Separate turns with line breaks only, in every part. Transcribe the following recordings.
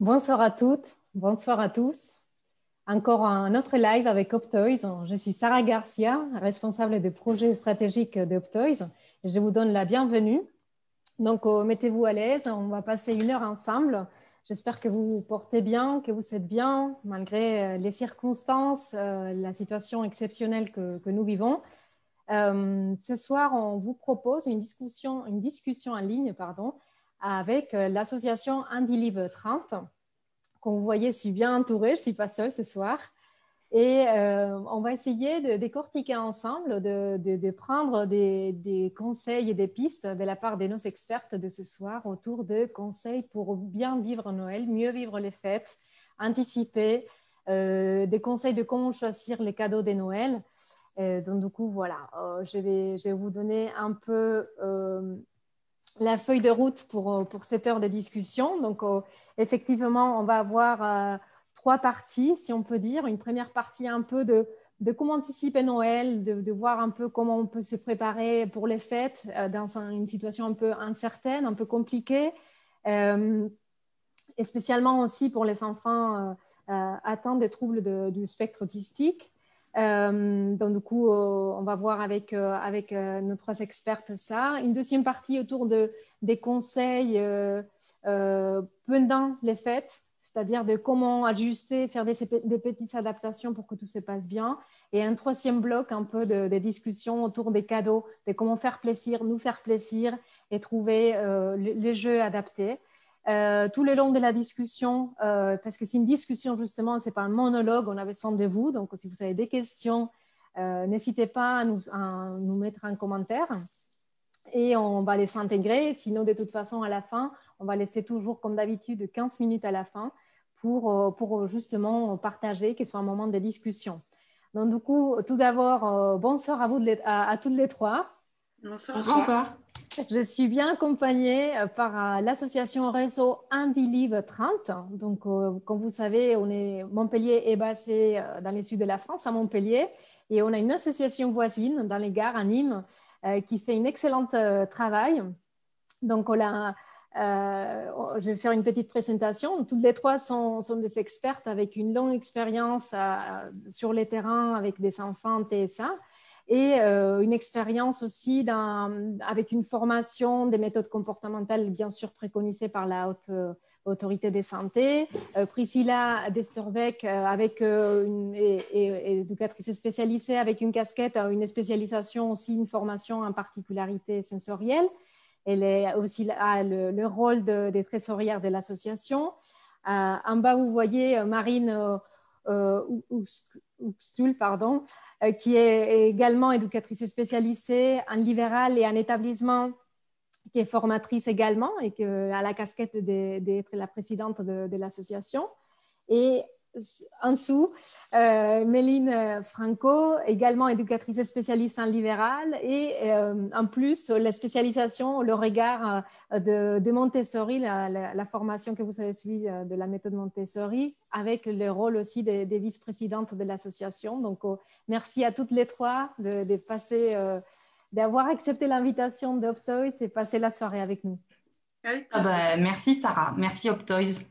Bonsoir à toutes, bonsoir à tous. Encore un autre live avec Optoys. Je suis Sarah Garcia, responsable des projets stratégiques de Optoys. Je vous donne la bienvenue. Donc, mettez-vous à l'aise. On va passer 1 heure ensemble. J'espère que vous vous portez bien, que vous êtes bien, malgré les circonstances, la situation exceptionnelle que nous vivons. Ce soir, on vous propose une discussion en ligne avec l'association Undeliver 30. Comme vous voyez, je suis bien entourée, je ne suis pas seule ce soir. Et on va essayer de décortiquer ensemble, de prendre des conseils et des pistes de la part de nos expertes de ce soir autour de conseils pour bien vivre Noël, mieux vivre les fêtes, anticiper, des conseils de comment choisir les cadeaux de Noël. Donc du coup, voilà, je vais vous donner un peu la feuille de route pour cette heure de discussion. Donc, effectivement, on va avoir 3 parties, si on peut dire. Une première partie un peu de comment anticiper Noël, de voir un peu comment on peut se préparer pour les fêtes dans une situation un peu incertaine, un peu compliquée, et spécialement aussi pour les enfants atteints de troubles du spectre autistique. Donc, du coup, on va voir avec nos 3 expertes ça. Une deuxième partie autour des conseils pendant les fêtes, c'est-à-dire de comment ajuster, faire des petites adaptations pour que tout se passe bien. Et un troisième bloc, un peu de discussion autour des cadeaux, de comment faire plaisir, nous faire plaisir et trouver les jeux adaptés. Tout le long de la discussion, parce que c'est une discussion justement, ce n'est pas un monologue, on a besoin de vous. Donc, si vous avez des questions, n'hésitez pas à nous mettre un commentaire et on va les intégrer. Sinon, de toute façon, à la fin, on va laisser toujours, comme d'habitude, 15 minutes à la fin pour justement partager, que ce soit un moment de discussion. Donc, du coup, tout d'abord, bonsoir à vous, à toutes les 3.
Bonsoir.
Bonsoir.
Je suis bien accompagnée par l'association réseau Undeliver 30. Donc, comme vous savez, Montpellier est basé dans le sud de la France, à Montpellier, et on a une association voisine dans les gares à Nîmes qui fait un excellent travail. Donc, je vais faire une petite présentation. Toutes les 3 sont des expertes avec une longue expérience sur les terrains avec des enfants TSA et une expérience aussi avec une formation des méthodes comportementales bien sûr préconisées par la haute autorité de santé. Priscilla Desterbeck éducatrice spécialisée avec une casquette, une spécialisation aussi, une formation en particularité sensorielle. Elle est aussi le rôle de trésorière de l'association. En bas, vous voyez Marine Uxtul, qui est également éducatrice spécialisée en libéral et en établissement, qui est formatrice également et qui a la casquette d'être la présidente de l'association. Et en dessous, Méline Franco, également éducatrice spécialiste en libéral et en plus la spécialisation, le regard de Montessori, la formation que vous avez suivie de la méthode Montessori, avec le rôle aussi des vice-présidentes de l'association. Donc, merci à toutes les 3 de passer, d'avoir accepté l'invitation d'Optoys et passer la soirée avec nous.
Merci Sarah, merci Optoys.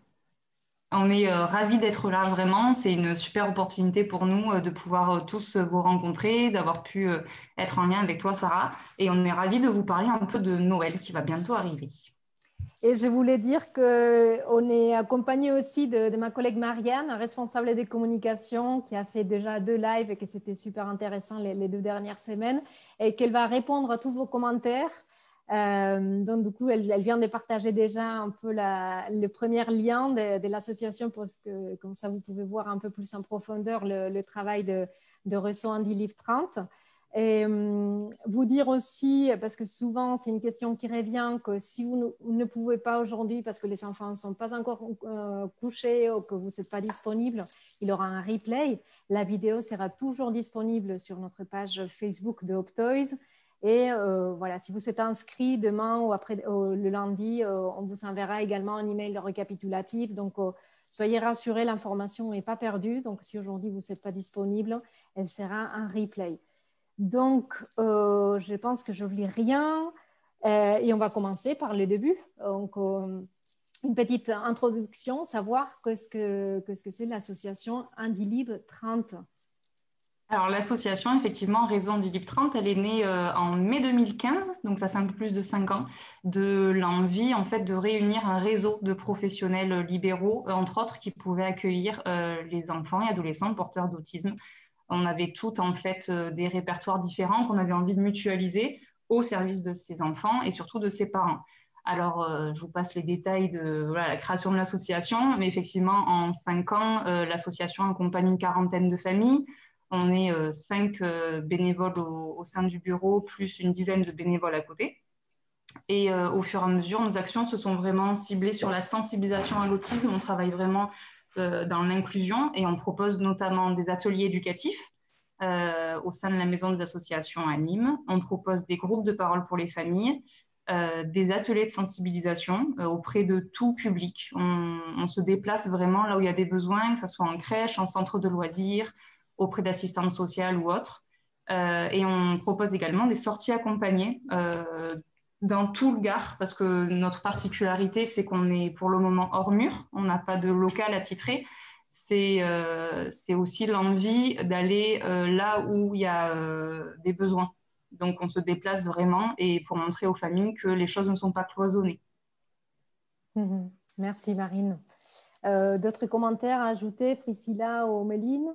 On est ravis d'être là, vraiment. C'est une super opportunité pour nous de pouvoir tous vous rencontrer, d'avoir pu être en lien avec toi, Sarah. Et on est ravis de vous parler un peu de Noël qui va bientôt arriver.
Et je voulais dire qu'on est accompagné aussi de ma collègue Marianne, responsable des communications, qui a fait déjà 2 lives et que c'était super intéressant les 2 dernières semaines, et qu'elle va répondre à tous vos commentaires. Donc, du coup, elle vient de partager déjà un peu le premier lien de l'association, parce que comme ça, vous pouvez voir un peu plus en profondeur le travail de Réseau Undeliver 30. Et vous dire aussi, parce que souvent c'est une question qui revient, que si vous ne pouvez pas aujourd'hui parce que les enfants ne sont pas encore couchés ou que vous n'êtes pas disponible, il y aura un replay. La vidéo sera toujours disponible sur notre page Facebook de Optoys. Et voilà, si vous êtes inscrit demain ou le lundi, on vous enverra également un email récapitulatif. Donc, soyez rassurés, l'information n'est pas perdue. Donc, si aujourd'hui vous n'êtes pas disponible, elle sera un replay. Donc, je pense que je n'oublie rien et on va commencer par le début. Donc, une petite introduction, savoir qu'est-ce que c'est l'association Indilibre 30.
Alors, l'association, effectivement, Réseau Handilibre 30, elle est née en mai 2015, donc ça fait un peu plus de 5 ans, de l'envie, en fait, de réunir un réseau de professionnels libéraux, entre autres, qui pouvaient accueillir les enfants et adolescents porteurs d'autisme. On avait toutes, en fait, des répertoires différents qu'on avait envie de mutualiser au service de ces enfants et surtout de ses parents. Alors, je vous passe les détails de voilà, la création de l'association, mais effectivement, en 5 ans, l'association accompagne une quarantaine de familles. On est 5 bénévoles au sein du bureau, plus une dizaine de bénévoles à côté. Et au fur et à mesure, nos actions se sont vraiment ciblées sur la sensibilisation à l'autisme. On travaille vraiment dans l'inclusion et on propose notamment des ateliers éducatifs au sein de la maison des associations à Nîmes. On propose des groupes de parole pour les familles, des ateliers de sensibilisation auprès de tout public. On se déplace vraiment là où il y a des besoins, que ce soit en crèche, en centre de loisirs, auprès d'assistantes sociales ou autres. Et on propose également des sorties accompagnées dans tout le Gard, parce que notre particularité, c'est qu'on est pour le moment hors mur, on n'a pas de local attitré. C'est aussi l'envie d'aller là où il y a des besoins. Donc, on se déplace vraiment et pour montrer aux familles que les choses ne sont pas cloisonnées.
Merci Marine. D'autres commentaires à ajouter, Priscilla ou Méline?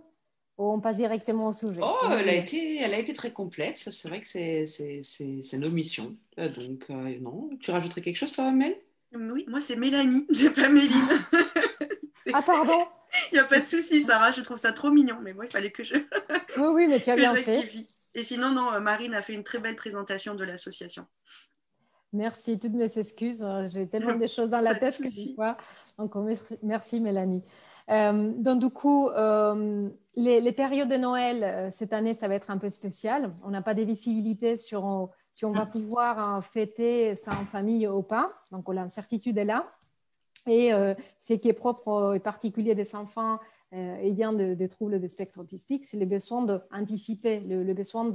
Ou on passe directement au sujet?
Oh, elle a été très complète. C'est vrai que c'est nos missions. Donc, non. Tu rajouterais quelque chose, toi, Mel?
Oui, moi, c'est Mélanie, c'est pas Méline.
Ah, pardon.
Il n'y a pas de souci, Sarah, je trouve ça trop mignon. Mais moi, il fallait que je,
Oui, mais tu as bien fait.
Et sinon, non, Marine a fait une très belle présentation de l'association.
Merci, toutes mes excuses. J'ai tellement de choses dans la tête que des fois. Donc, merci Mélanie. Donc, du coup, les périodes de Noël, cette année, ça va être un peu spécial. On n'a pas de visibilité sur si on va pouvoir fêter ça en famille ou pas. Donc, l'incertitude est là. Et ce qui est propre et particulier des enfants ayant des troubles de spectre autistique, c'est le besoin d'anticiper, le besoin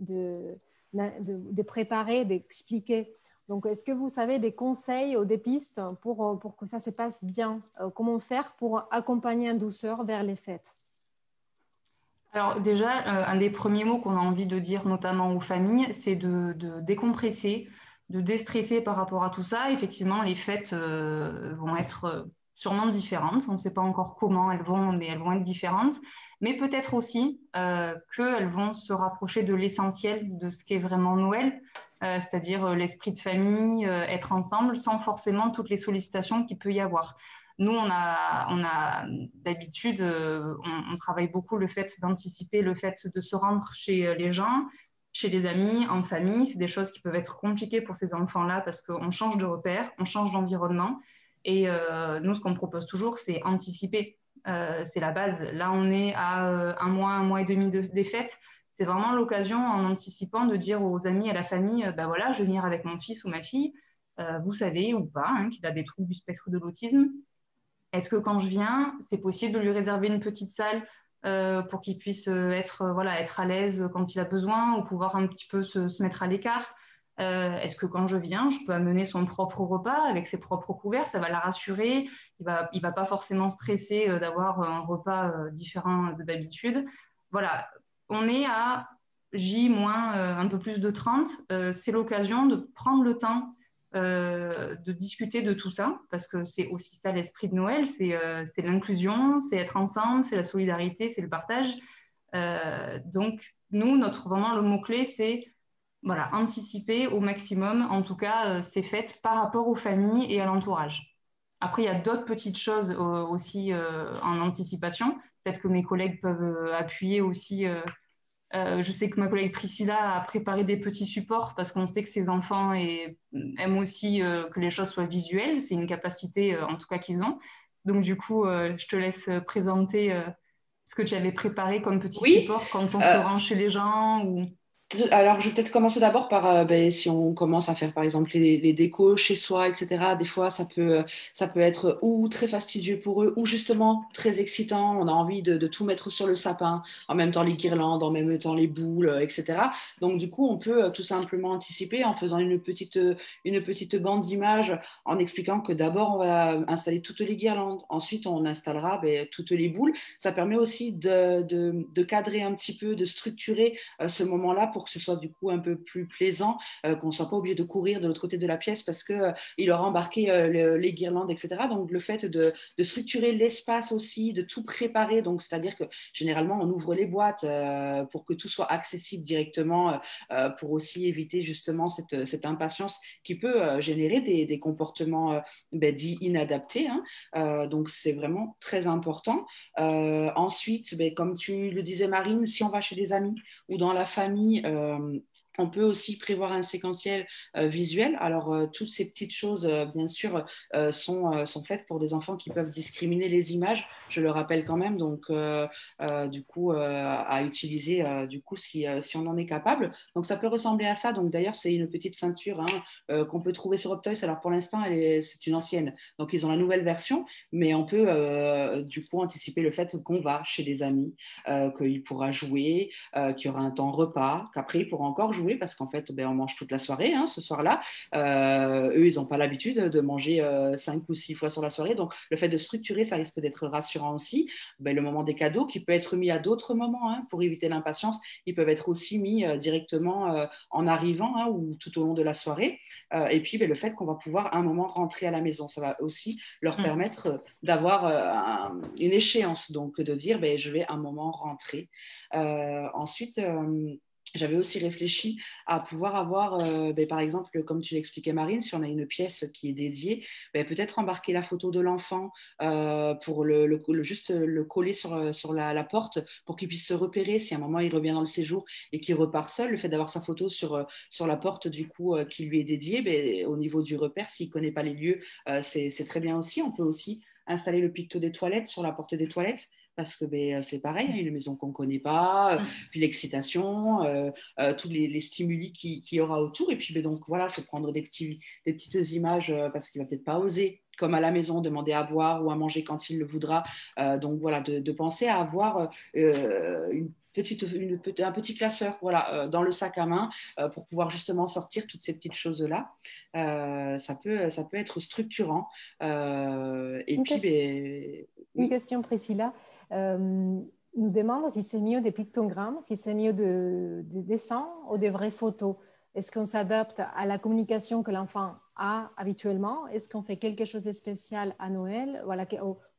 de préparer, d'expliquer. Donc, est-ce que vous savez des conseils ou des pistes pour que ça se passe bien? Comment faire pour accompagner en douceur vers les fêtes?
Alors déjà, un des premiers mots qu'on a envie de dire notamment aux familles, c'est de décompresser, de déstresser par rapport à tout ça. Effectivement, les fêtes vont être sûrement différentes. On ne sait pas encore comment elles vont, mais elles vont être différentes. Mais peut-être aussi qu'elles vont se rapprocher de l'essentiel de ce qu'est vraiment Noël, c'est-à-dire l'esprit de famille, être ensemble, sans forcément toutes les sollicitations qu'il peut y avoir. Nous, on a d'habitude, on travaille beaucoup le fait d'anticiper, le fait de se rendre chez les gens, chez les amis, en famille. C'est des choses qui peuvent être compliquées pour ces enfants-là parce qu'on change de repère, on change d'environnement. Et nous, ce qu'on propose toujours, c'est anticiper. C'est la base. Là, on est à un mois et demi des fêtes. C'est vraiment l'occasion, en anticipant, de dire aux amis et à la famille, ben voilà, je vais venir avec mon fils ou ma fille. Vous savez ou pas qu'il a des troubles du spectre de l'autisme. Est-ce que quand je viens, c'est possible de lui réserver une petite salle pour qu'il puisse être à l'aise quand il a besoin ou pouvoir un petit peu se mettre à l'écart? Est-ce que quand je viens, je peux amener son propre repas avec ses propres couverts? Ça va la rassurer. Il va pas forcément stresser d'avoir un repas différent de d'habitude. Voilà, on est à J moins un peu plus de 30. C'est l'occasion de prendre le temps de discuter de tout ça, parce que c'est aussi ça l'esprit de Noël, c'est l'inclusion, c'est être ensemble, c'est la solidarité, c'est le partage. Donc, nous, vraiment le mot-clé, c'est voilà, anticiper au maximum, en tout cas, ces fêtes par rapport aux familles et à l'entourage. Après, il y a d'autres petites choses aussi en anticipation. Peut-être que mes collègues peuvent appuyer aussi. Je sais que ma collègue Priscilla a préparé des petits supports parce qu'on sait que ses enfants aiment aussi que les choses soient visuelles. C'est une capacité, en tout cas, qu'ils ont. Donc, du coup, je te laisse présenter ce que tu avais préparé comme petit support quand on se rend chez les gens ou...
Alors, je vais peut-être commencer d'abord par, si on commence à faire, par exemple, les décos chez soi, etc. Des fois, ça peut être ou très fastidieux pour eux, ou justement très excitant. On a envie de tout mettre sur le sapin, en même temps les guirlandes, en même temps les boules, etc. Donc, du coup, on peut tout simplement anticiper en faisant une petite bande d'images, en expliquant que d'abord, on va installer toutes les guirlandes. Ensuite, on installera toutes les boules. Ça permet aussi de cadrer un petit peu, de structurer ce moment-là pour que ce soit du coup un peu plus plaisant, qu'on ne soit pas obligé de courir de l'autre côté de la pièce parce qu'il aura embarqué les guirlandes, etc. Donc le fait de structurer l'espace aussi, de tout préparer, donc c'est-à-dire que généralement on ouvre les boîtes pour que tout soit accessible directement, pour aussi éviter justement cette impatience qui peut générer des comportements dits inadaptés. Hein. Donc c'est vraiment très important. Ensuite, comme tu le disais Marine, si on va chez des amis ou dans la famille, on peut aussi prévoir un séquentiel visuel. Alors, toutes ces petites choses, bien sûr, sont faites pour des enfants qui peuvent discriminer les images, je le rappelle quand même, donc du coup, à utiliser du coup, si on en est capable. Donc, ça peut ressembler à ça. Donc, d'ailleurs, c'est une petite ceinture qu'on peut trouver sur Optoys. Alors, pour l'instant, c'est une ancienne. Donc, ils ont la nouvelle version, mais on peut du coup anticiper le fait qu'on va chez des amis, qu'il pourra jouer, qu'il y aura un temps repas, qu'après, il pourra encore jouer parce qu'en fait, on mange toute la soirée ce soir-là. Eux, ils n'ont pas l'habitude de manger 5 ou 6 fois sur la soirée. Donc, le fait de structurer, ça risque d'être rassurant aussi. Le moment des cadeaux qui peut être mis à d'autres moments pour éviter l'impatience. Ils peuvent être aussi mis directement en arrivant ou tout au long de la soirée. Et puis, le fait qu'on va pouvoir à un moment rentrer à la maison, ça va aussi leur permettre d'avoir une échéance, donc de dire je vais un moment rentrer. Ensuite, j'avais aussi réfléchi à pouvoir avoir, par exemple, comme tu l'expliquais Marine, si on a une pièce qui est dédiée, peut-être embarquer la photo de l'enfant pour juste le coller sur la porte pour qu'il puisse se repérer si à un moment il revient dans le séjour et qu'il repart seul. Le fait d'avoir sa photo sur la porte du coup qui lui est dédiée, au niveau du repère, s'il ne connaît pas les lieux, c'est très bien aussi. On peut aussi installer le picto des toilettes sur la porte des toilettes parce que c'est pareil, il y a une maison qu'on ne connaît pas, puis l'excitation, tous les stimuli qu'il y aura autour, et puis donc voilà, se prendre des petites images parce qu'il ne va peut-être pas oser, comme à la maison, demander à boire ou à manger quand il le voudra. Donc voilà, de penser à avoir un petit classeur dans le sac à main pour pouvoir justement sortir toutes ces petites choses-là. Ça peut être structurant.
Une question, Priscilla. Nous demande si c'est mieux des pictogrammes, si c'est mieux des dessins ou des vraies photos. Est-ce qu'on s'adapte à la communication que l'enfant a habituellement? Est-ce qu'on fait quelque chose de spécial à Noël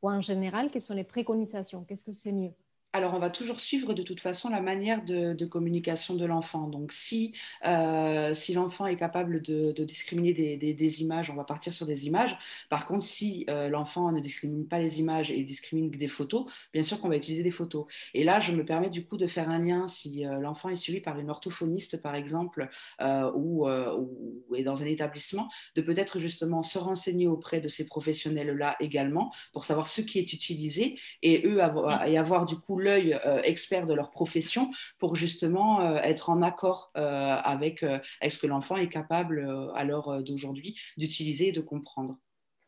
ou en général? Quelles sont les préconisations? Qu'est-ce que c'est mieux?
Alors, on va toujours suivre de toute façon la manière de communication de l'enfant. Donc, si l'enfant est capable de discriminer des images, on va partir sur des images. Par contre, si l'enfant ne discrimine pas les images et discrimine des photos, bien sûr qu'on va utiliser des photos. Et là, je me permets du coup de faire un lien si l'enfant est suivi par une orthophoniste, par exemple, ou est dans un établissement, de peut-être justement se renseigner auprès de ces professionnels-là également pour savoir ce qui est utilisé et eux avoir du coup l'œil expert de leur profession pour justement être en accord avec ce que l'enfant est capable à l'heure d'aujourd'hui d'utiliser et de comprendre.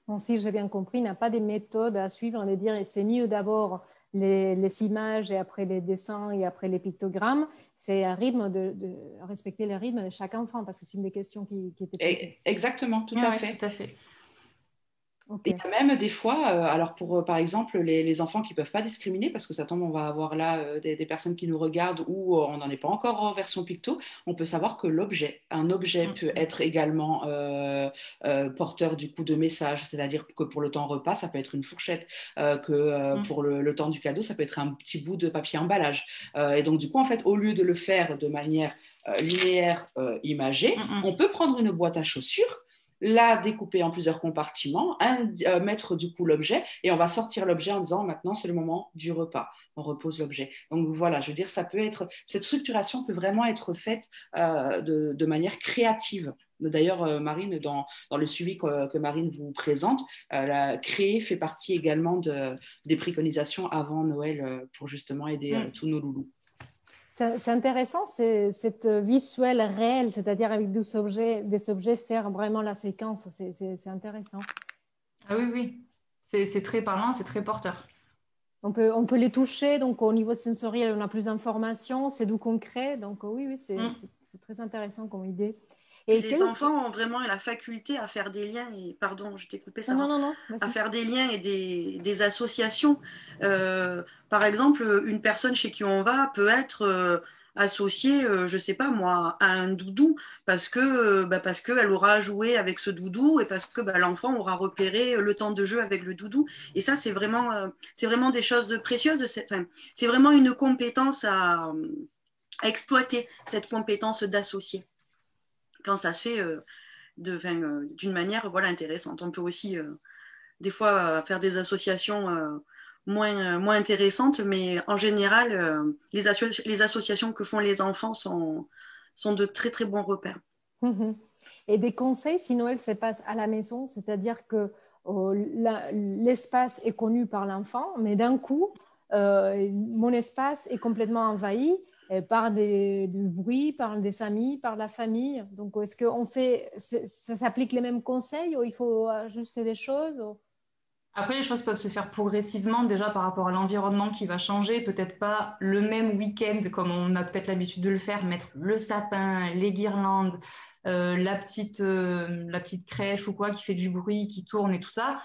Bon, si j'ai bien compris, il n'y a pas des méthodes à suivre, de dire c'est mieux d'abord les images et après les dessins et après les pictogrammes. C'est un rythme de respecter le rythme de chaque enfant parce que c'est une des questions qui était posée.
Exactement, tout à fait.
Tout à fait.
Okay.
Il y a même des fois, alors pour par exemple les enfants qui ne peuvent pas discriminer, parce que ça tombe, on va avoir là des personnes qui nous regardent où on n'en est pas encore en version picto, on peut savoir que un objet peut être également porteur du coup de message, c'est-à-dire que pour le temps repas, ça peut être une fourchette, pour le temps du cadeau, ça peut être un petit bout de papier emballage. Et donc du coup, en fait, au lieu de le faire de manière linéaire, imagée, on peut prendre une boîte à chaussures, la découper en plusieurs compartiments, mettre du coup l'objet et on va sortir l'objet en disant maintenant c'est le moment du repas, on repose l'objet. Donc voilà, je veux dire, cette structuration peut vraiment être faite de manière créative. D'ailleurs, Marine, dans le suivi que Marine vous présente, créer fait partie également des préconisations avant Noël pour justement aider tous nos loulous.
C'est intéressant, c'est cette visuelle réelle, c'est-à-dire avec des objets, faire vraiment la séquence. C'est intéressant.
Ah oui, oui. C'est très parlant, c'est très porteur.
On peut les toucher, donc au niveau sensoriel, on a plus d'informations, c'est du concret. Donc oui, c'est très intéressant comme idée.
Et les enfants ont vraiment la faculté à faire des liens, et pardon, je t'ai coupé, Sarah,
non,
à faire des liens et des associations. Par exemple, une personne chez qui on va peut être associée, je ne sais pas moi, à un doudou parce qu'elle aura joué avec ce doudou et parce que l'enfant aura repéré le temps de jeu avec le doudou. Et ça, c'est vraiment des choses précieuses. C'est vraiment une compétence à exploiter, cette compétence d'associer, quand ça se fait d'une manière intéressante. On peut aussi des fois faire des associations moins intéressantes, mais en général, les associations que font les enfants sont de très très bons repères.
Et des conseils si Noël se passe à la maison, c'est-à-dire que l'espace est connu par l'enfant, mais d'un coup, mon espace est complètement envahi par du bruit, par des amis, par la famille. Donc, est-ce qu'on ça s'applique les mêmes conseils ou il faut ajuster des choses
Après, les choses peuvent se faire progressivement déjà par rapport à l'environnement qui va changer. Peut-être pas le même week-end comme on a peut-être l'habitude de le faire, mettre le sapin, les guirlandes, la petite crèche ou quoi qui fait du bruit, qui tourne et tout ça.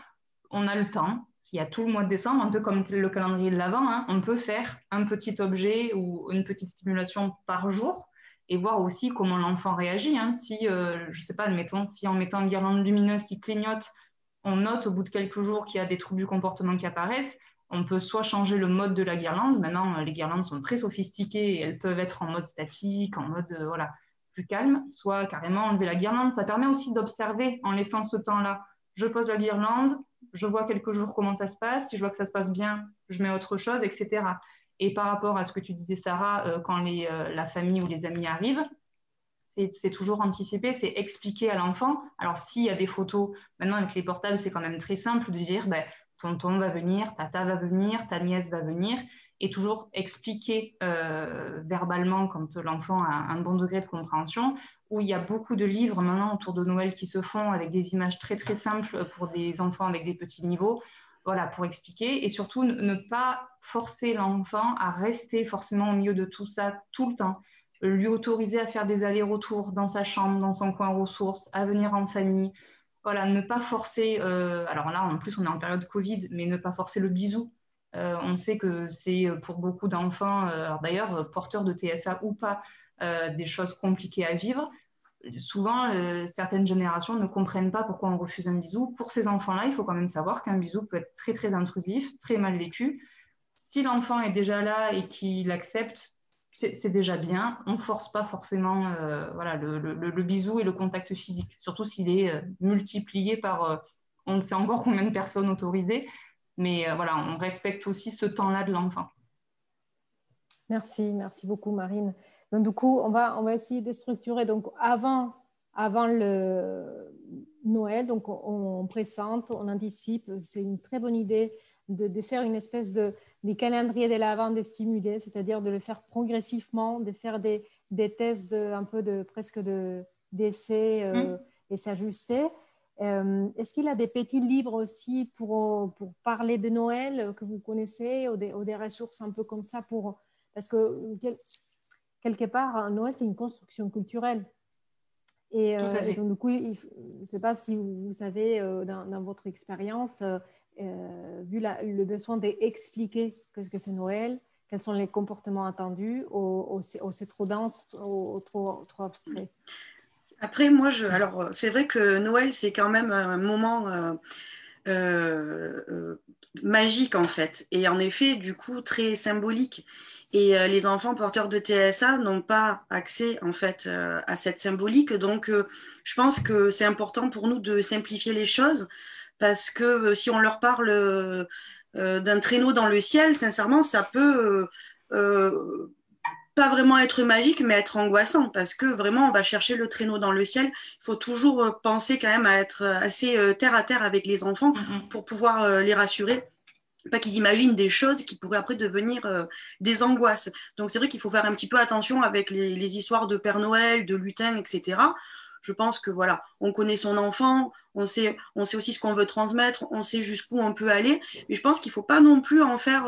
On a le temps. Il y a tout le mois de décembre, un peu comme le calendrier de l'Avent, hein. On peut faire un petit objet ou une petite stimulation par jour et voir aussi comment l'enfant réagit, hein. Si, je ne sais pas, admettons, si en mettant une guirlande lumineuse qui clignote, on note au bout de quelques jours qu'il y a des troubles du comportement qui apparaissent, on peut soit changer le mode de la guirlande. Maintenant, les guirlandes sont très sophistiquées et elles peuvent être en mode statique, en mode plus calme, soit carrément enlever la guirlande. Ça permet aussi d'observer en laissant ce temps-là. Je pose la guirlande, je vois quelques jours comment ça se passe. Si je vois que ça se passe bien, je mets autre chose, etc. Et par rapport à ce que tu disais, Sarah, quand la famille ou les amis arrivent, c'est toujours anticiper, c'est expliquer à l'enfant. Alors, s'il y a des photos, maintenant avec les portables, c'est quand même très simple de dire tonton va venir, tata va venir, ta nièce va venir, et toujours expliquer verbalement quand l'enfant a un bon degré de compréhension, où il y a beaucoup de livres maintenant autour de Noël qui se font avec des images très très simples pour des enfants avec des petits niveaux, voilà, pour expliquer, et surtout ne pas forcer l'enfant à rester forcément au milieu de tout ça tout le temps. Lui autoriser à faire des allers-retours dans sa chambre, dans son coin ressources, à venir en famille. Voilà, ne pas forcer, alors là, en plus, on est en période Covid, mais ne pas forcer le bisou. On sait que c'est pour beaucoup d'enfants, alors d'ailleurs, porteurs de TSA ou pas, des choses compliquées à vivre. Souvent, certaines générations ne comprennent pas pourquoi on refuse un bisou. Pour ces enfants-là, il faut quand même savoir qu'un bisou peut être très, très intrusif, très mal vécu. Si l'enfant est déjà là et qu'il accepte, c'est déjà bien. On ne force pas forcément le bisou et le contact physique, surtout s'il est multiplié par on ne sait encore combien de personnes autorisées. Mais on respecte aussi ce temps-là de l'enfant.
Merci beaucoup Marine. Donc du coup, on va essayer de structurer. Donc avant le Noël, donc on pressente, on anticipe. C'est une très bonne idée de faire une espèce de calendrier de l'Avent de stimuler, c'est-à-dire de le faire progressivement, de faire des tests presque d'essais et s'ajuster. Est-ce qu'il y a des petits livres aussi pour parler de Noël que vous connaissez ou des ressources un peu comme ça parce que quelque part, Noël, c'est une construction culturelle. Et donc, du coup, je ne sais pas si vous savez, dans votre expérience, vu le besoin d'expliquer ce que c'est Noël, quels sont les comportements attendus, ou c'est trop dense, ou trop abstrait.
Après, alors, c'est vrai que Noël, c'est quand même un moment magique, en fait. Et en effet, du coup, très symbolique. Et les enfants porteurs de TSA n'ont pas accès, en fait, à cette symbolique. Donc, je pense que c'est important pour nous de simplifier les choses parce que si on leur parle d'un traîneau dans le ciel, sincèrement, ça peut pas vraiment être magique, mais être angoissant, parce que vraiment, on va chercher le traîneau dans le ciel. Il faut toujours penser quand même à être assez terre à terre avec les enfants pour pouvoir les rassurer. pas qu'ils imaginent des choses qui pourraient après devenir des angoisses. Donc c'est vrai qu'il faut faire un petit peu attention avec les histoires de Père Noël, de lutin, etc. Je pense que voilà, on connaît son enfant, on sait aussi ce qu'on veut transmettre, on sait jusqu'où on peut aller, mais je pense qu'il ne faut pas non plus en faire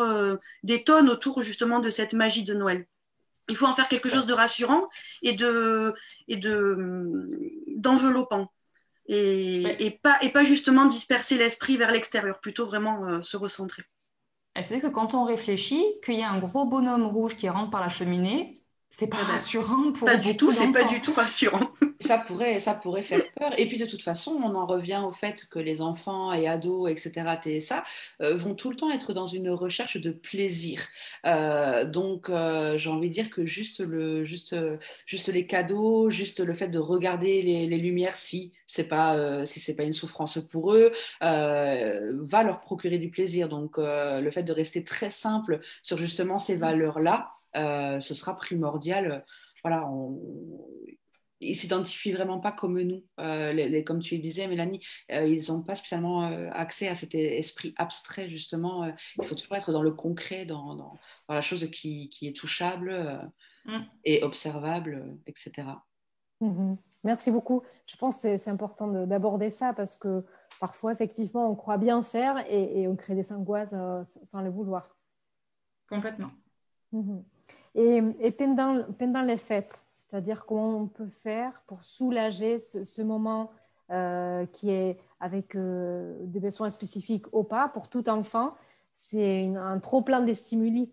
des tonnes autour justement de cette magie de Noël. Il faut en faire quelque chose de rassurant et d'enveloppant. Et pas justement disperser l'esprit vers l'extérieur, plutôt vraiment se recentrer.
C'est vrai que quand on réfléchit, qu'il y a un gros bonhomme rouge qui rentre par la cheminée, c'est pas rassurant pour
pas du tout,
d'enfants.
C'est pas du tout rassurant.
Ça pourrait faire peur. Et puis de toute façon, on en revient au fait que les enfants et ados, etc., TSA, vont tout le temps être dans une recherche de plaisir. Donc, j'ai envie de dire que juste les cadeaux, juste le fait de regarder les lumières, si c'est pas une souffrance pour eux, va leur procurer du plaisir. Donc, le fait de rester très simple sur justement ces valeurs-là, ce sera primordial. Voilà, ils ne s'identifient vraiment pas comme nous. Comme tu disais, Mélanie, ils n'ont pas spécialement accès à cet esprit abstrait, justement. Il faut toujours être dans le concret, dans la chose qui est touchable et observable, etc.
Merci beaucoup. Je pense que c'est important d'aborder ça parce que parfois, effectivement, on croit bien faire et on crée des angoisses sans le vouloir.
Complètement.
Et pendant les fêtes, c'est-à-dire comment on peut faire pour soulager ce moment qui est avec des besoins spécifiques ou pas pour tout enfant. C'est un trop-plein de stimuli.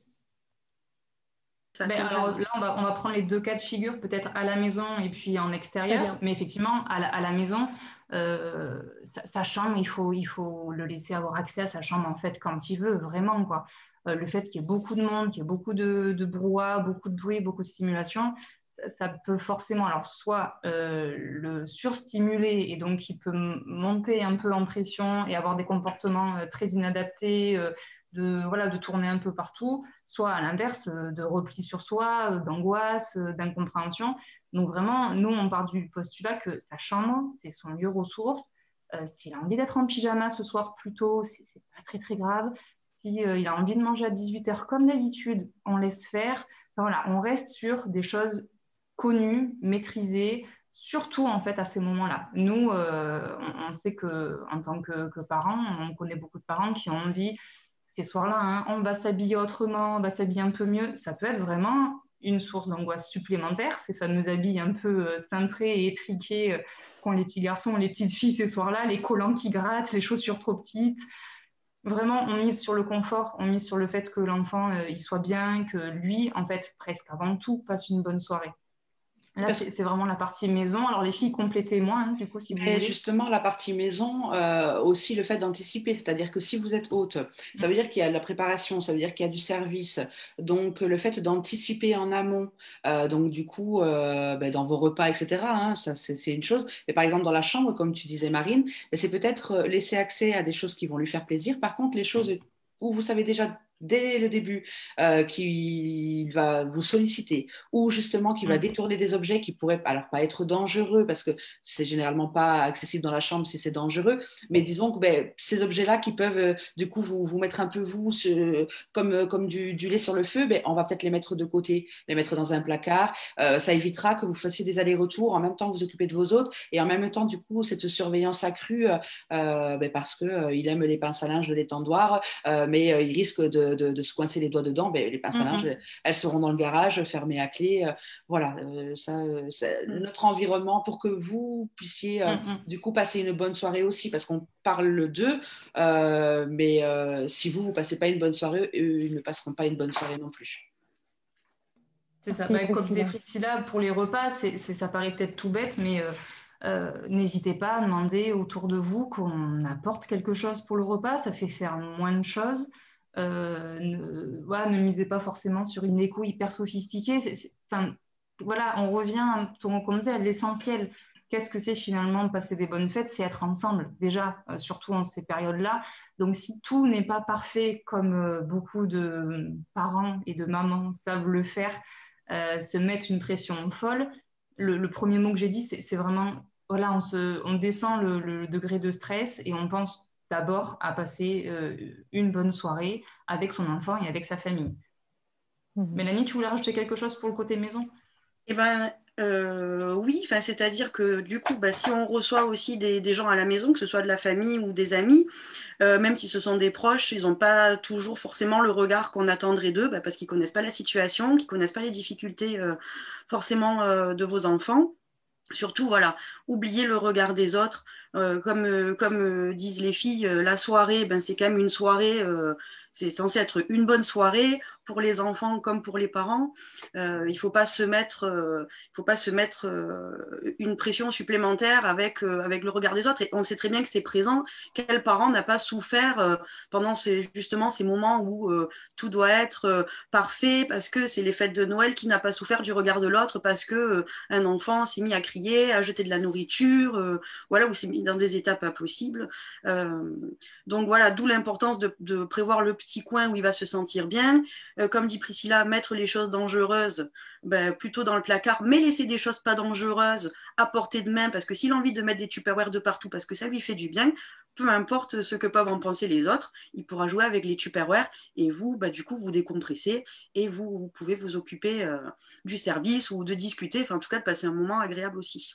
Alors là, on va prendre les deux cas de figure, peut-être à la maison et puis en extérieur. Mais effectivement, à la maison, sa chambre, il faut le laisser avoir accès à sa chambre en fait quand il veut, vraiment quoi. Le fait qu'il y ait beaucoup de monde, qu'il y ait beaucoup de brouhaha, beaucoup de bruit, beaucoup de stimulation, ça peut forcément, alors soit le surstimuler et donc il peut monter un peu en pression et avoir des comportements très inadaptés, de tourner un peu partout, soit à l'inverse, de repli sur soi, d'angoisse, d'incompréhension. Donc vraiment, nous, on part du postulat que sa chambre, c'est son lieu ressource. S'il a envie d'être en pyjama ce soir plus tôt, c'est pas très très grave. S'il a envie de manger à 18h comme d'habitude, on laisse faire. Enfin, voilà, on reste sur des choses connues, maîtrisées, surtout en fait à ces moments-là. Nous, on sait qu'en tant que parents, on connaît beaucoup de parents qui ont envie ces soirs-là, hein, on va s'habiller autrement, on va s'habiller un peu mieux. Ça peut être vraiment une source d'angoisse supplémentaire, ces fameux habits un peu cintrés et étriqués qu'ont les petits garçons, les petites filles ces soirs-là, les collants qui grattent, les chaussures trop petites. Vraiment, on mise sur le confort, on mise sur le fait que l'enfant il soit bien, que lui, en fait, presque avant tout, passe une bonne soirée. Là, c'est vraiment la partie maison. Alors, les filles, complétez-moi, hein, du coup, si vous voulez.
Justement, la partie maison, aussi le fait d'anticiper, c'est-à-dire que si vous êtes hôte, ça veut dire qu'il y a de la préparation, ça veut dire qu'il y a du service. Donc, le fait d'anticiper en amont, donc du coup, dans vos repas, etc., hein, ça, c'est une chose. Mais par exemple, dans la chambre, comme tu disais, Marine, c'est peut-être laisser accès à des choses qui vont lui faire plaisir. Par contre, les choses où vous savez déjà dès le début qu'il va vous solliciter ou justement qu'il va détourner des objets qui pourraient alors pas être dangereux parce que c'est généralement pas accessible dans la chambre si c'est dangereux, mais disons que ces objets-là qui peuvent du coup vous mettre un peu comme du lait sur le feu, on va peut-être les mettre de côté, les mettre dans un placard. Ça évitera que vous fassiez des allers-retours en même temps que vous occupez de vos autres et en même temps du coup cette surveillance accrue parce qu'il aime les pinces à linge de l'étendoir, mais il risque de se coincer les doigts dedans, les pinces à linge, elles seront dans le garage, fermées à clé. Voilà, notre environnement pour que vous puissiez du coup passer une bonne soirée aussi, parce qu'on parle d'eux, mais si vous ne passez pas une bonne soirée, eux, ils ne passeront pas une bonne soirée non plus.
C'est ça. Comme disait Priscilla, pour les repas, ça paraît peut-être tout bête, mais n'hésitez pas à demander autour de vous qu'on apporte quelque chose pour le repas. Ça fait faire moins de choses. Ne misez pas forcément sur une déco hyper sophistiquée. On revient, comme on dit, à l'essentiel. Qu'est-ce que c'est finalement passer des bonnes fêtes? C'est être ensemble, déjà, surtout en ces périodes-là. Donc, si tout n'est pas parfait, comme beaucoup de parents et de mamans savent le faire, se mettre une pression folle, le premier mot que j'ai dit, c'est vraiment, on descend le degré de stress et on pense d'abord à passer une bonne soirée avec son enfant et avec sa famille. Mélanie, tu voulais rajouter quelque chose pour le côté maison?
Eh ben, oui, c'est-à-dire que du coup, si on reçoit aussi des gens à la maison, que ce soit de la famille ou des amis, même si ce sont des proches, ils n'ont pas toujours forcément le regard qu'on attendrait d'eux, parce qu'ils ne connaissent pas la situation, qu'ils ne connaissent pas les difficultés forcément de vos enfants. Surtout, voilà, oublier le regard des autres. Comme disent les filles, la soirée, c'est quand même une soirée, c'est censé être une bonne soirée pour les enfants comme pour les parents. Il ne faut pas se mettre, une pression supplémentaire avec le regard des autres. Et on sait très bien que c'est présent. Quel parent n'a pas souffert pendant justement ces moments où tout doit être parfait, parce que c'est les fêtes de Noël, qui n'a pas souffert du regard de l'autre parce que un enfant s'est mis à crier, à jeter de la nourriture, voilà, ou s'est mis dans des états pas possibles. Donc voilà, d'où l'importance de prévoir le petit coin où il va se sentir bien. Comme dit Priscilla, mettre les choses dangereuses plutôt dans le placard, mais laisser des choses pas dangereuses à portée de main, parce que s'il a envie de mettre des Tupperware de partout parce que ça lui fait du bien, peu importe ce que peuvent en penser les autres, il pourra jouer avec les Tupperware, et vous, du coup, vous décompressez et vous pouvez vous occuper du service ou de discuter, en tout cas de passer un moment agréable aussi.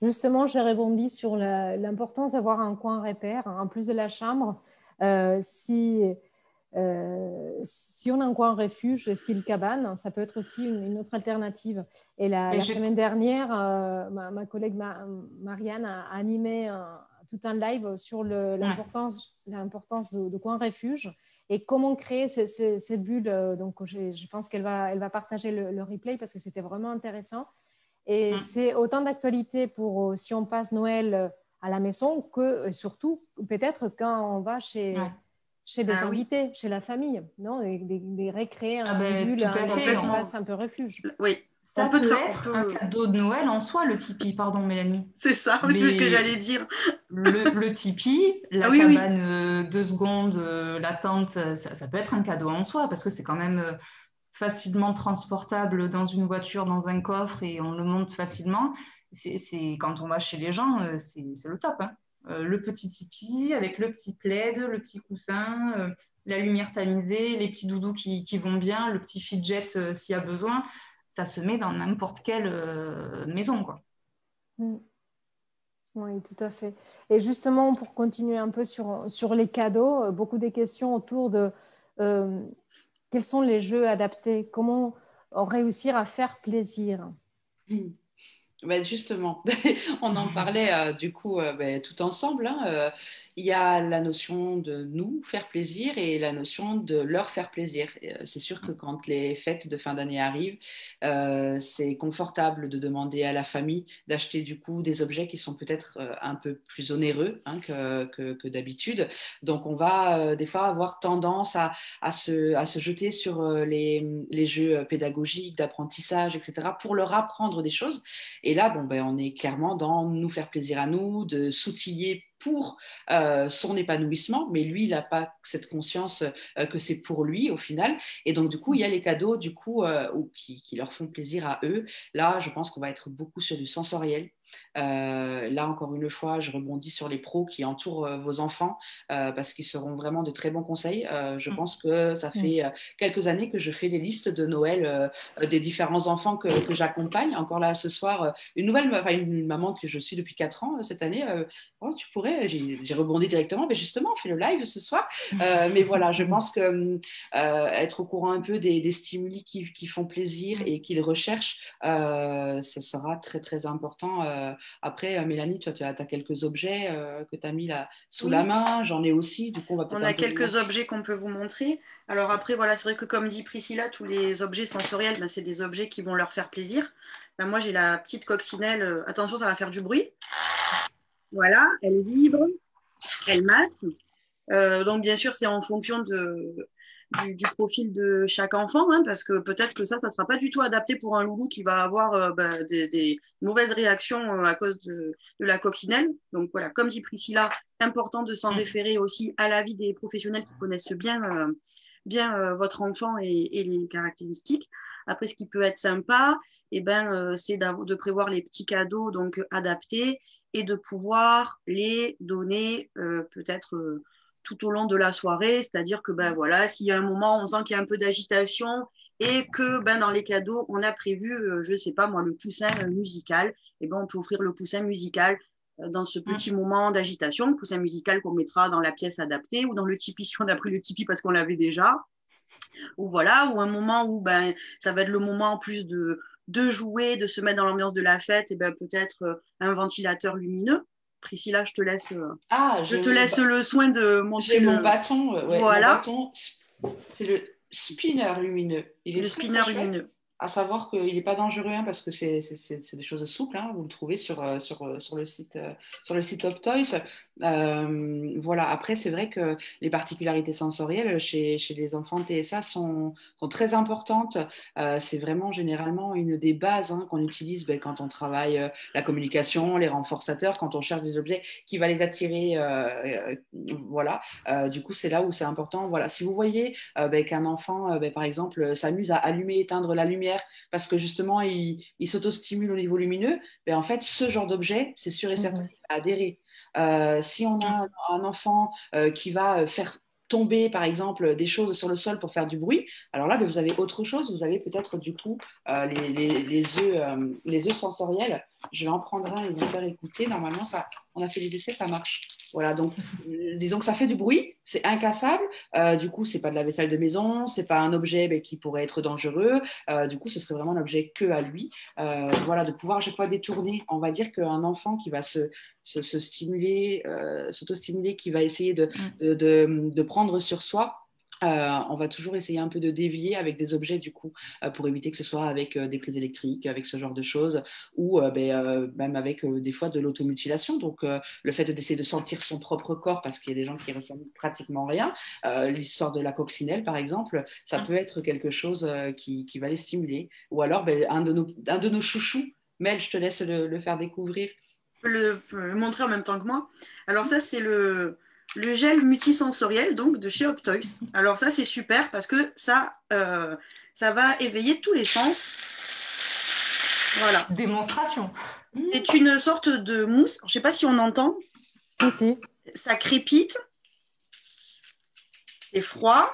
Justement, j'ai rebondi sur l'importance d'avoir un coin repère, en plus de la chambre. Si on a un coin refuge, style cabane, ça peut être aussi une autre alternative. Et la semaine dernière, ma collègue Marianne a animé tout un live sur l'importance de coin refuge et comment créer cette bulle. Donc, je pense qu'elle va partager le replay parce que c'était vraiment intéressant. Et c'est autant d'actualité pour si on passe Noël à la maison que surtout peut-être quand on va chez des invités, chez la famille, non, des recréer un bulle, un peu refuge.
Oui.
Ça peut être un cadeau de Noël en soi, le Tipeee, pardon Mélanie.
C'est ça, c'est ce que j'allais dire.
Le Tipeee, la cabane 2 secondes, la tente, ça peut être un cadeau en soi, parce que c'est quand même facilement transportable dans une voiture, dans un coffre, et on le monte facilement. Quand on va chez les gens, c'est le top. Le petit Tipeee avec le petit plaid, le petit coussin, la lumière tamisée, les petits doudous qui vont bien, le petit fidget s'il y a besoin. Ça se met dans n'importe quelle maison, quoi.
Oui, tout à fait. Et justement, pour continuer un peu sur les cadeaux, beaucoup des questions autour de quels sont les jeux adaptés, comment réussir à faire plaisir.
Justement, on en parlait du coup tout ensemble. Il y a la notion de nous faire plaisir et la notion de leur faire plaisir. C'est sûr que quand les fêtes de fin d'année arrivent, c'est confortable de demander à la famille d'acheter du coup des objets qui sont peut-être un peu plus onéreux que d'habitude. Donc on va des fois avoir tendance à se jeter sur les jeux pédagogiques, d'apprentissage, etc., pour leur apprendre des choses. Et là, on est clairement dans nous faire plaisir à nous, de s'outiller pour son épanouissement, mais lui, il n'a pas cette conscience que c'est pour lui au final. Et donc, du coup, il y a les cadeaux qui leur font plaisir à eux. Là, je pense qu'on va être beaucoup sur du sensoriel. Là, encore une fois, je rebondis sur les pros qui entourent vos enfants parce qu'ils seront vraiment de très bons conseils. Je pense que ça fait quelques années que je fais les listes de Noël des différents enfants que j'accompagne. Encore là, ce soir, une maman que je suis depuis 4 ans cette année. Tu pourrais, j'ai rebondi directement, mais justement, on fait le live ce soir. Mais voilà, je pense que être au courant un peu des stimuli qui font plaisir et qu'ils recherchent, ça sera très, très important. Après, Mélanie, toi, tu as quelques objets que tu as mis là sous la main. J'en ai aussi. Du coup,
on a quelques objets qu'on peut vous montrer. Alors après, voilà, c'est vrai que comme dit Priscilla, tous les objets sensoriels, c'est des objets qui vont leur faire plaisir. Là, moi, j'ai la petite coccinelle. Attention, ça va faire du bruit. Voilà, elle vibre, elle masse. Donc, bien sûr, c'est en fonction du profil de chaque enfant, parce que peut-être que ça ne sera pas du tout adapté pour un loulou qui va avoir des mauvaises réactions à cause de la coccinelle. Donc voilà, comme dit Priscilla, important de s'en référer aussi à l'avis des professionnels qui connaissent bien votre enfant et les caractéristiques. Après, ce qui peut être sympa, c'est de prévoir les petits cadeaux donc adaptés et de pouvoir les donner peut-être tout au long de la soirée. C'est-à-dire que ben, voilà, s'il y a un moment, on sent qu'il y a un peu d'agitation et que ben, dans les cadeaux, on a prévu, je ne sais pas moi, le poussin musical, et ben, on peut offrir le poussin musical dans ce petit moment d'agitation, le coussin musical qu'on mettra dans la pièce adaptée ou dans le tipi si on a pris le tipi parce qu'on l'avait déjà, ou voilà, ou un moment où ben, ça va être le moment en plus de jouer, de se mettre dans l'ambiance de la fête, et ben, peut-être un ventilateur lumineux. Priscilla, je te laisse, le soin de montrer.
J'ai mon bâton,
voilà.
Mon bâton, c'est le spinner lumineux. Il est
le
très,
spinner
très
lumineux.
À savoir qu'il n'est pas dangereux parce que c'est des choses souples. Vous le trouvez sur le site Optoys. Voilà. Après, c'est vrai que les particularités sensorielles chez les enfants TSA sont très importantes. C'est vraiment généralement une des bases qu'on utilise quand on travaille la communication, les renforçateurs, quand on cherche des objets qui va les attirer. Voilà. Du coup, c'est là où c'est important. Voilà. Si vous voyez qu'un enfant, par exemple, s'amuse à allumer, éteindre la lumière parce que justement il s'auto-stimule au niveau lumineux, en fait ce genre d'objet c'est sûr et certain qu'il va adhérer. Si on a un enfant qui va faire tomber par exemple des choses sur le sol pour faire du bruit, alors là vous avez autre chose, vous avez peut-être du coup les œufs sensoriels. Je vais en prendre un et vous faire écouter. Normalement ça, on a fait les essais, ça marche. Voilà, donc disons que ça fait du bruit, c'est incassable. Du coup, c'est pas de la vaisselle de maison, c'est pas un objet qui pourrait être dangereux. Du coup, ce serait vraiment un objet que à lui. Voilà, de pouvoir à chaque fois détourner. On va dire qu'un enfant qui va se stimuler, s'auto-stimuler, qui va essayer de prendre sur soi. On va toujours essayer un peu de dévier avec des objets du coup pour éviter que ce soit avec des prises électriques, avec ce genre de choses ou même avec des fois de l'automutilation. Donc le fait d'essayer de sentir son propre corps parce qu'il y a des gens qui ressentent pratiquement rien. L'histoire de la coccinelle par exemple, ça peut être quelque chose qui va les stimuler. Ou alors un de nos chouchous. Mel, je te laisse le faire découvrir.
Je peux le montrer en même temps que moi. Alors ça c'est le gel multisensoriel donc de chez Optoys. Alors ça c'est super parce que ça va éveiller tous les sens. Voilà.
Démonstration.
C'est une sorte de mousse. Je ne sais pas si on entend.
Si.
Ça crépite. C'est froid.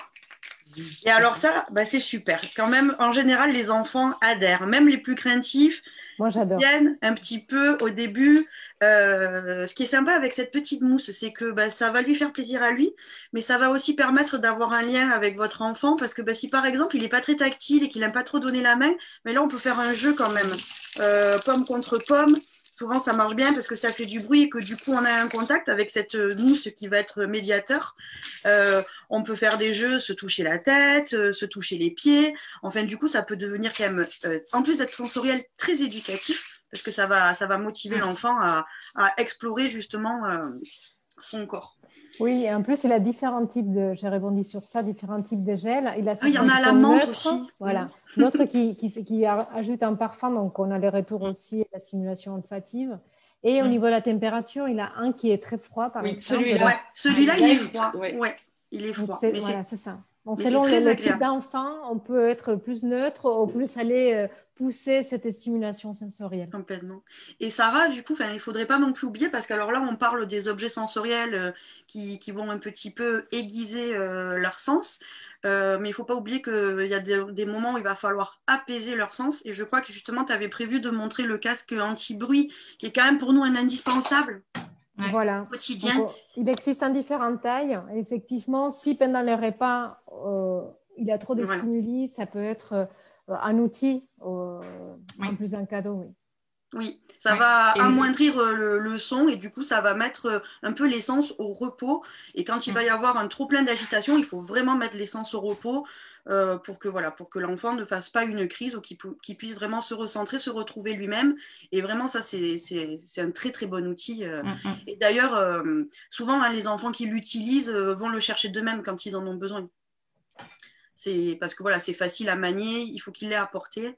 Et alors ça, c'est super. Quand même, en général, les enfants adhèrent. Même les plus craintifs.
Moi, j'adore.
Viennent un petit peu au début. Ce qui est sympa avec cette petite mousse, c'est que ça va lui faire plaisir à lui, mais ça va aussi permettre d'avoir un lien avec votre enfant, parce que si par exemple il n'est pas très tactile et qu'il n'aime pas trop donner la main, mais là on peut faire un jeu quand même. Pomme contre pomme. Souvent, ça marche bien parce que ça fait du bruit et que du coup, on a un contact avec cette mousse qui va être médiateur. On peut faire des jeux, se toucher la tête, se toucher les pieds. Enfin, du coup, ça peut devenir quand même, en plus d'être sensoriel, très éducatif parce que ça va motiver l'enfant à explorer justement son corps.
Oui, et en plus, il a différents types j'ai rebondi sur ça, différents types de gels. Il
y en a à la menthe aussi.
Voilà. D'autres qui ajoutent un parfum, donc on a le retour aussi à la stimulation olfative. Et au niveau de la température, il a un qui est très froid, par exemple.
Celui-là, il est froid. Ouais, il est froid.
Voilà, c'est ça. Donc, selon le type d'enfant, on peut être plus neutre ou plus aller pousser cette stimulation sensorielle.
Complètement. Et Sarah, du coup, il ne faudrait pas non plus oublier, parce qu'alors là, on parle des objets sensoriels qui vont un petit peu aiguiser leur sens. Mais il ne faut pas oublier qu'il y a des moments où il va falloir apaiser leur sens. Et je crois que justement, tu avais prévu de montrer le casque anti-bruit, qui est quand même pour nous un indispensable.
Voilà.
Quotidien.
Donc, il existe en différentes tailles. Effectivement, si pendant le repas, il y a trop de stimuli, ça peut être un outil en plus d'un cadeau.
Oui, ça va amoindrir le son et du coup, ça va mettre un peu l'essence au repos. Et quand il va y avoir un trop plein d'agitation, il faut vraiment mettre l'essence au repos pour que l'enfant ne fasse pas une crise ou qu'il puisse vraiment se recentrer, se retrouver lui-même. Et vraiment, ça, c'est un très, très bon outil. Et d'ailleurs, souvent, les enfants qui l'utilisent vont le chercher d'eux-mêmes quand ils en ont besoin. C'est parce que c'est facile à manier, il faut qu'il l'ait à portée.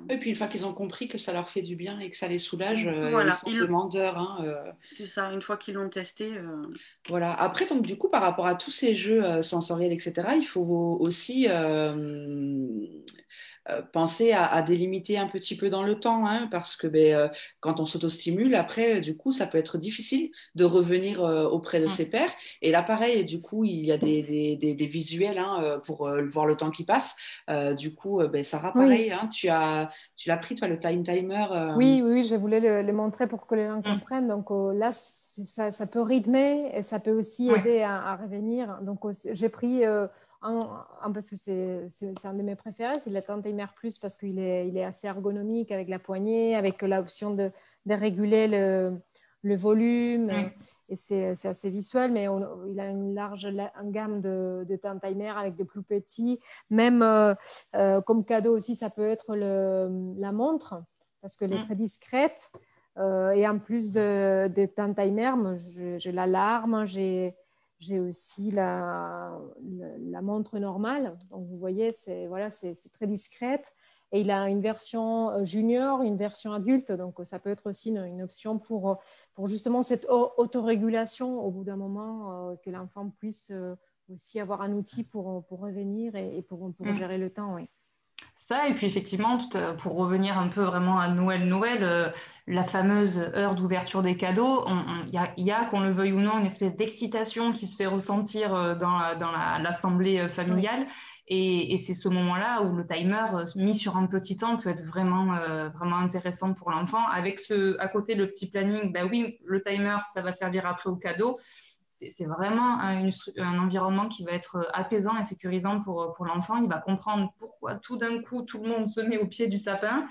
Et puis une fois qu'ils ont compris que ça leur fait du bien et que ça les soulage, ils sont demandeurs.
C'est ça, une fois qu'ils l'ont testé.
Voilà. Après, donc du coup, par rapport à tous ces jeux sensoriels, etc., il faut aussi pensez à délimiter un petit peu dans le temps, hein, parce que quand on s'autostimule, après, du coup, ça peut être difficile de revenir auprès de ses pairs. Et là, pareil, du coup, il y a des visuels hein, pour voir le temps qui passe. Du coup, Sarah, pareil, hein, tu l'as pris, toi, le time timer.
Oui, oui, je voulais le montrer pour que les gens comprennent. Donc là, ça peut rythmer et ça peut aussi aider à revenir. Donc j'ai pris parce que c'est un de mes préférés, c'est le Time Timer Plus parce qu'il est assez ergonomique avec la poignée, avec l'option de réguler le volume et c'est assez visuel, mais il a une large gamme de Time Timer avec des plus petits. Même comme cadeau aussi, ça peut être la montre parce qu'elle est très discrète. Et en plus de Time Timer, j'ai l'alarme, j'ai aussi la montre normale. Donc, vous voyez, c'est très discrète. Et il a une version junior, une version adulte. Donc, ça peut être aussi une option pour justement cette autorégulation au bout d'un moment, que l'enfant puisse aussi avoir un outil pour revenir et pour gérer le temps. Oui.
Ça, et puis effectivement, pour revenir un peu vraiment à Noël, la fameuse heure d'ouverture des cadeaux, il y a, qu'on le veuille ou non, une espèce d'excitation qui se fait ressentir dans l'assemblée familiale. Oui. Et c'est ce moment-là où le timer mis sur un petit temps peut être vraiment, vraiment intéressant pour l'enfant. Avec à côté le petit planning, ben oui, le timer, ça va servir après au cadeau. C'est vraiment un environnement qui va être apaisant et sécurisant pour l'enfant. Il va comprendre pourquoi tout d'un coup, tout le monde se met au pied du sapin.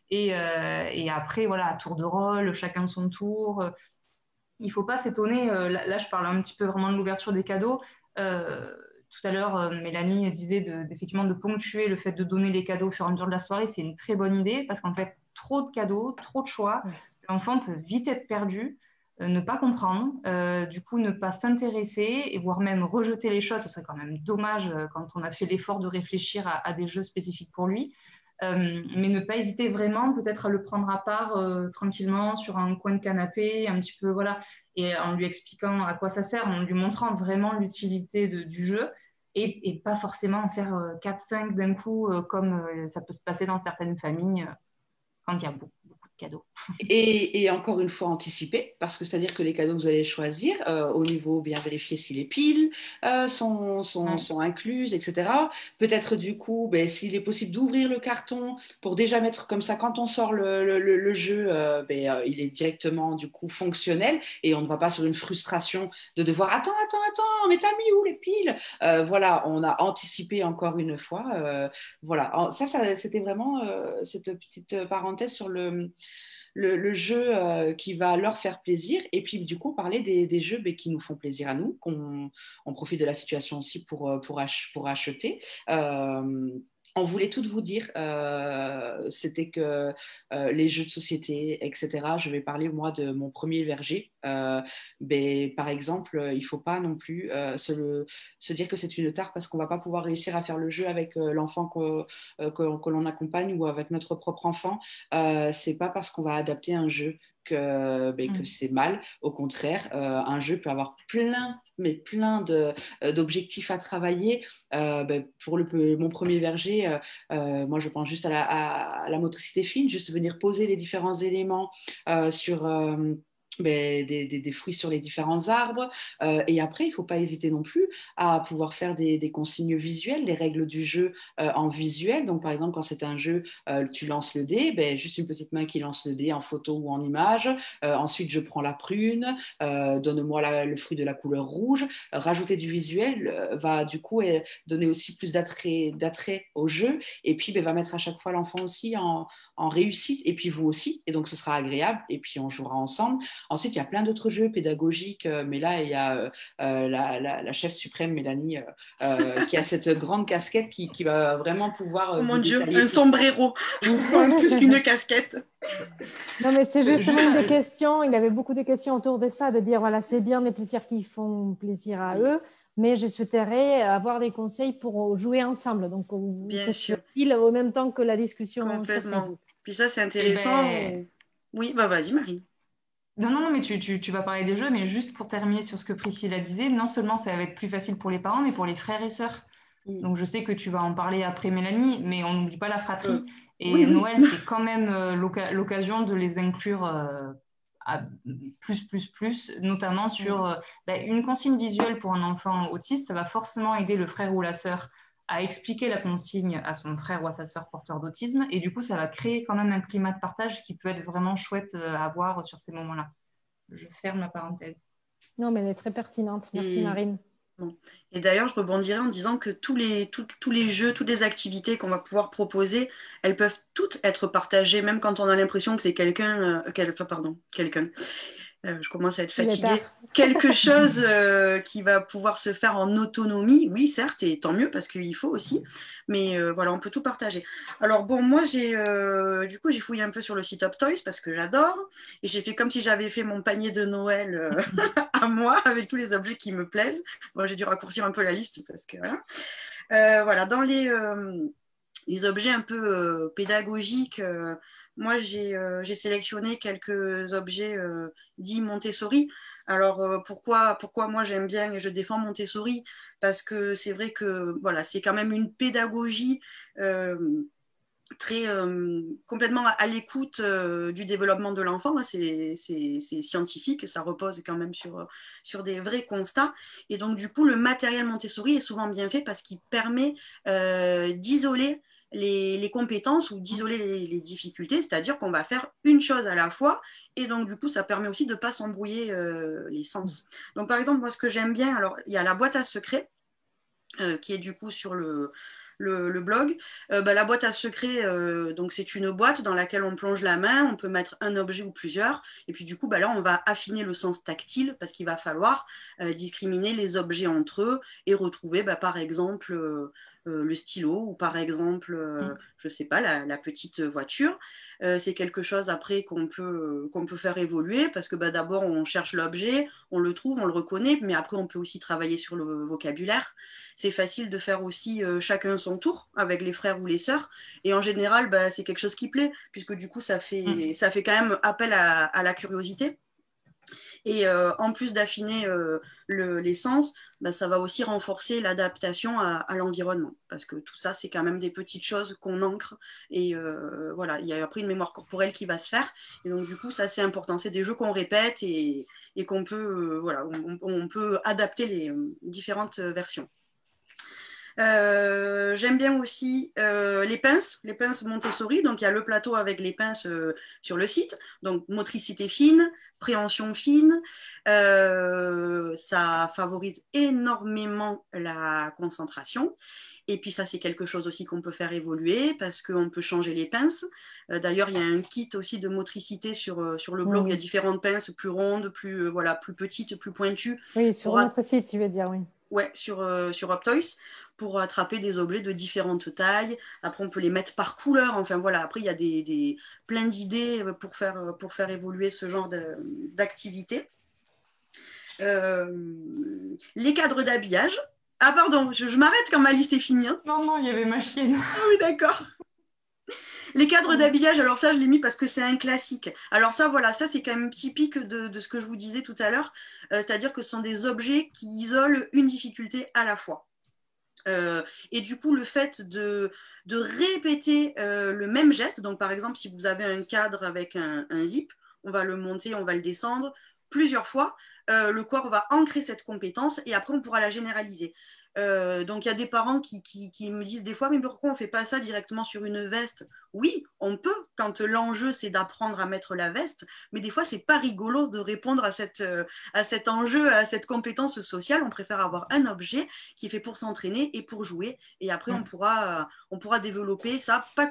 Et après, voilà, à tour de rôle, chacun son tour. Il ne faut pas s'étonner. Là, je parle un petit peu vraiment de l'ouverture des cadeaux. Tout à l'heure, Mélanie disait effectivement de ponctuer le fait de donner les cadeaux au fur et à mesure de la soirée. C'est une très bonne idée parce qu'en fait, trop de cadeaux, trop de choix, l'enfant peut vite être perdu. Ne pas comprendre, du coup ne pas s'intéresser et voire même rejeter les choses, ce serait quand même dommage quand on a fait l'effort de réfléchir à des jeux spécifiques pour lui, mais ne pas hésiter vraiment peut-être à le prendre à part tranquillement sur un coin de canapé, un petit peu voilà, et en lui expliquant à quoi ça sert, en lui montrant vraiment l'utilité du jeu et pas forcément en faire 4-5 d'un coup comme ça peut se passer dans certaines familles quand il y a beaucoup de cadeaux.
Et encore une fois, anticiper, parce que c'est-à-dire que les cadeaux que vous allez choisir, au niveau bien vérifier si les piles sont incluses, etc. Peut-être du coup, s'il est possible d'ouvrir le carton pour déjà mettre comme ça, quand on sort le jeu, il est directement du coup fonctionnel et on ne va pas sur une frustration de devoir attends, mais t'as mis où les piles voilà, on a anticipé encore une fois. Voilà, ça c'était vraiment cette petite parenthèse sur le jeu qui va leur faire plaisir et puis du coup parler des jeux qui nous font plaisir à nous, on profite de la situation aussi pour acheter. On voulait tout vous dire, c'était que les jeux de société, etc., je vais parler moi de mon premier verger. Par exemple, il ne faut pas non plus se dire que c'est une tare parce qu'on ne va pas pouvoir réussir à faire le jeu avec l'enfant que l'on accompagne ou avec notre propre enfant. Ce n'est pas parce qu'on va adapter un jeu que c'est mal. Au contraire, un jeu peut avoir plein d'objectifs à travailler. Pour mon premier verger, moi je pense juste à la motricité fine, juste venir poser les différents éléments sur des fruits sur les différents arbres. Et après, il ne faut pas hésiter non plus à pouvoir faire des consignes visuelles, les règles du jeu en visuel. Donc, par exemple, quand c'est un jeu, tu lances le dé, juste une petite main qui lance le dé en photo ou en image. Ensuite, je prends la prune, donne-moi le fruit de la couleur rouge. Rajouter du visuel va du coup donner aussi plus d'attrait au jeu. Et puis, va mettre à chaque fois l'enfant aussi en réussite. Et puis, vous aussi. Et donc, ce sera agréable. Et puis, on jouera ensemble. Ensuite, il y a plein d'autres jeux pédagogiques, mais là, il y a la chef suprême, Mélanie, qui a cette grande casquette qui va vraiment pouvoir...
oh mon Dieu, un sombrero, plus qu'une casquette.
Non, mais c'est justement une des questions, il y avait beaucoup de questions autour de ça, de dire, voilà, c'est bien des plaisirs qui font plaisir à eux, mais je souhaiterais avoir des conseils pour jouer ensemble. Donc,
bien sûr.
Au même temps que la discussion sur Facebook.
Puis ça, c'est intéressant. Oui, vas-y, Marie.
Non, mais tu vas parler des jeux, mais juste pour terminer sur ce que Priscilla disait, non seulement ça va être plus facile pour les parents, mais pour les frères et sœurs. Donc, je sais que tu vas en parler après, Mélanie, mais on n'oublie pas la fratrie. Et
Oui, oui.
Noël, c'est quand même l'occasion de les inclure à plus, notamment sur une consigne visuelle pour un enfant autiste. Ça va forcément aider le frère ou la sœur à expliquer la consigne à son frère ou à sa sœur porteur d'autisme. Et du coup, ça va créer quand même un climat de partage qui peut être vraiment chouette à voir sur ces moments-là. Je ferme la parenthèse.
Non, mais elle est très pertinente. Merci, Marine.
Bon. Et d'ailleurs, je rebondirai en disant que tous les jeux, toutes les activités qu'on va pouvoir proposer, elles peuvent toutes être partagées, même quand on a l'impression que c'est quelqu'un, quelqu'un. Je commence à être fatiguée. Quelque chose qui va pouvoir se faire en autonomie, oui, certes, et tant mieux parce qu'il faut aussi, mais voilà, on peut tout partager. Alors bon, moi, du coup, j'ai fouillé un peu sur le site Optoys parce que j'adore, et j'ai fait comme si j'avais fait mon panier de Noël à moi, avec tous les objets qui me plaisent. Bon, j'ai dû raccourcir un peu la liste parce que voilà, dans les objets un peu pédagogiques, moi, j'ai sélectionné quelques objets dits Montessori. Alors, pourquoi moi j'aime bien et je défends Montessori? Parce que c'est vrai que voilà, c'est quand même une pédagogie très complètement à l'écoute du développement de l'enfant. C'est scientifique, ça repose quand même sur des vrais constats. Et donc, du coup, le matériel Montessori est souvent bien fait parce qu'il permet d'isoler les compétences ou d'isoler les difficultés, c'est-à-dire qu'on va faire une chose à la fois, et donc du coup ça permet aussi de ne pas s'embrouiller les sens. Donc par exemple, moi ce que j'aime bien, alors il y a la boîte à secrets qui est du coup sur le blog. La boîte à secrets, donc c'est une boîte dans laquelle on plonge la main, on peut mettre un objet ou plusieurs, et puis du coup là on va affiner le sens tactile parce qu'il va falloir discriminer les objets entre eux et retrouver par exemple le stylo ou par exemple je sais pas la petite voiture. C'est quelque chose après qu'on peut faire évoluer parce que d'abord on cherche l'objet, on le trouve, on le reconnaît, mais après on peut aussi travailler sur le vocabulaire. C'est facile de faire aussi chacun son tour avec les frères ou les sœurs, et en général c'est quelque chose qui plaît puisque du coup ça fait quand même appel à la curiosité. Et en plus d'affiner les sens, ça va aussi renforcer l'adaptation à l'environnement. Parce que tout ça, c'est quand même des petites choses qu'on ancre. Et voilà, il y a après une mémoire corporelle qui va se faire. Et donc, du coup, ça, c'est important. C'est des jeux qu'on répète et qu'on peut, voilà, on peut adapter les différentes versions. J'aime bien aussi les pinces Montessori. Donc il y a le plateau avec les pinces sur le site. Donc motricité fine, préhension fine. Ça favorise énormément la concentration. Et puis ça, c'est quelque chose aussi qu'on peut faire évoluer parce qu'on peut changer les pinces. D'ailleurs, il y a un kit aussi de motricité sur le blog. Il y a différentes pinces plus rondes, plus petites, plus pointues.
Oui, sur notre site, tu veux dire, oui.
Ouais, sur Optoys, pour attraper des objets de différentes tailles. Après, on peut les mettre par couleur. Enfin, voilà. Après, il y a plein d'idées pour faire évoluer ce genre d'activité. Les cadres d'habillage. Ah, pardon, je m'arrête quand ma liste est finie. Hein.
Non, il y avait ma chienne.
Ah oui, d'accord. Les cadres d'habillage, alors ça, je l'ai mis parce que c'est un classique. Alors ça, voilà, ça, c'est quand même typique de ce que je vous disais tout à l'heure. C'est-à-dire que ce sont des objets qui isolent une difficulté à la fois. Et du coup, le fait de répéter le même geste, donc par exemple, si vous avez un cadre avec un zip, on va le monter, on va le descendre plusieurs fois. Le corps va ancrer cette compétence et après, on pourra la généraliser. Donc il y a des parents qui me disent des fois, mais pourquoi on ne fait pas ça directement sur une veste? Oui, on peut quand l'enjeu c'est d'apprendre à mettre la veste, mais des fois c'est pas rigolo de répondre à cet enjeu, à cette compétence sociale. On préfère avoir un objet qui est fait pour s'entraîner et pour jouer, et après on pourra développer ça, pas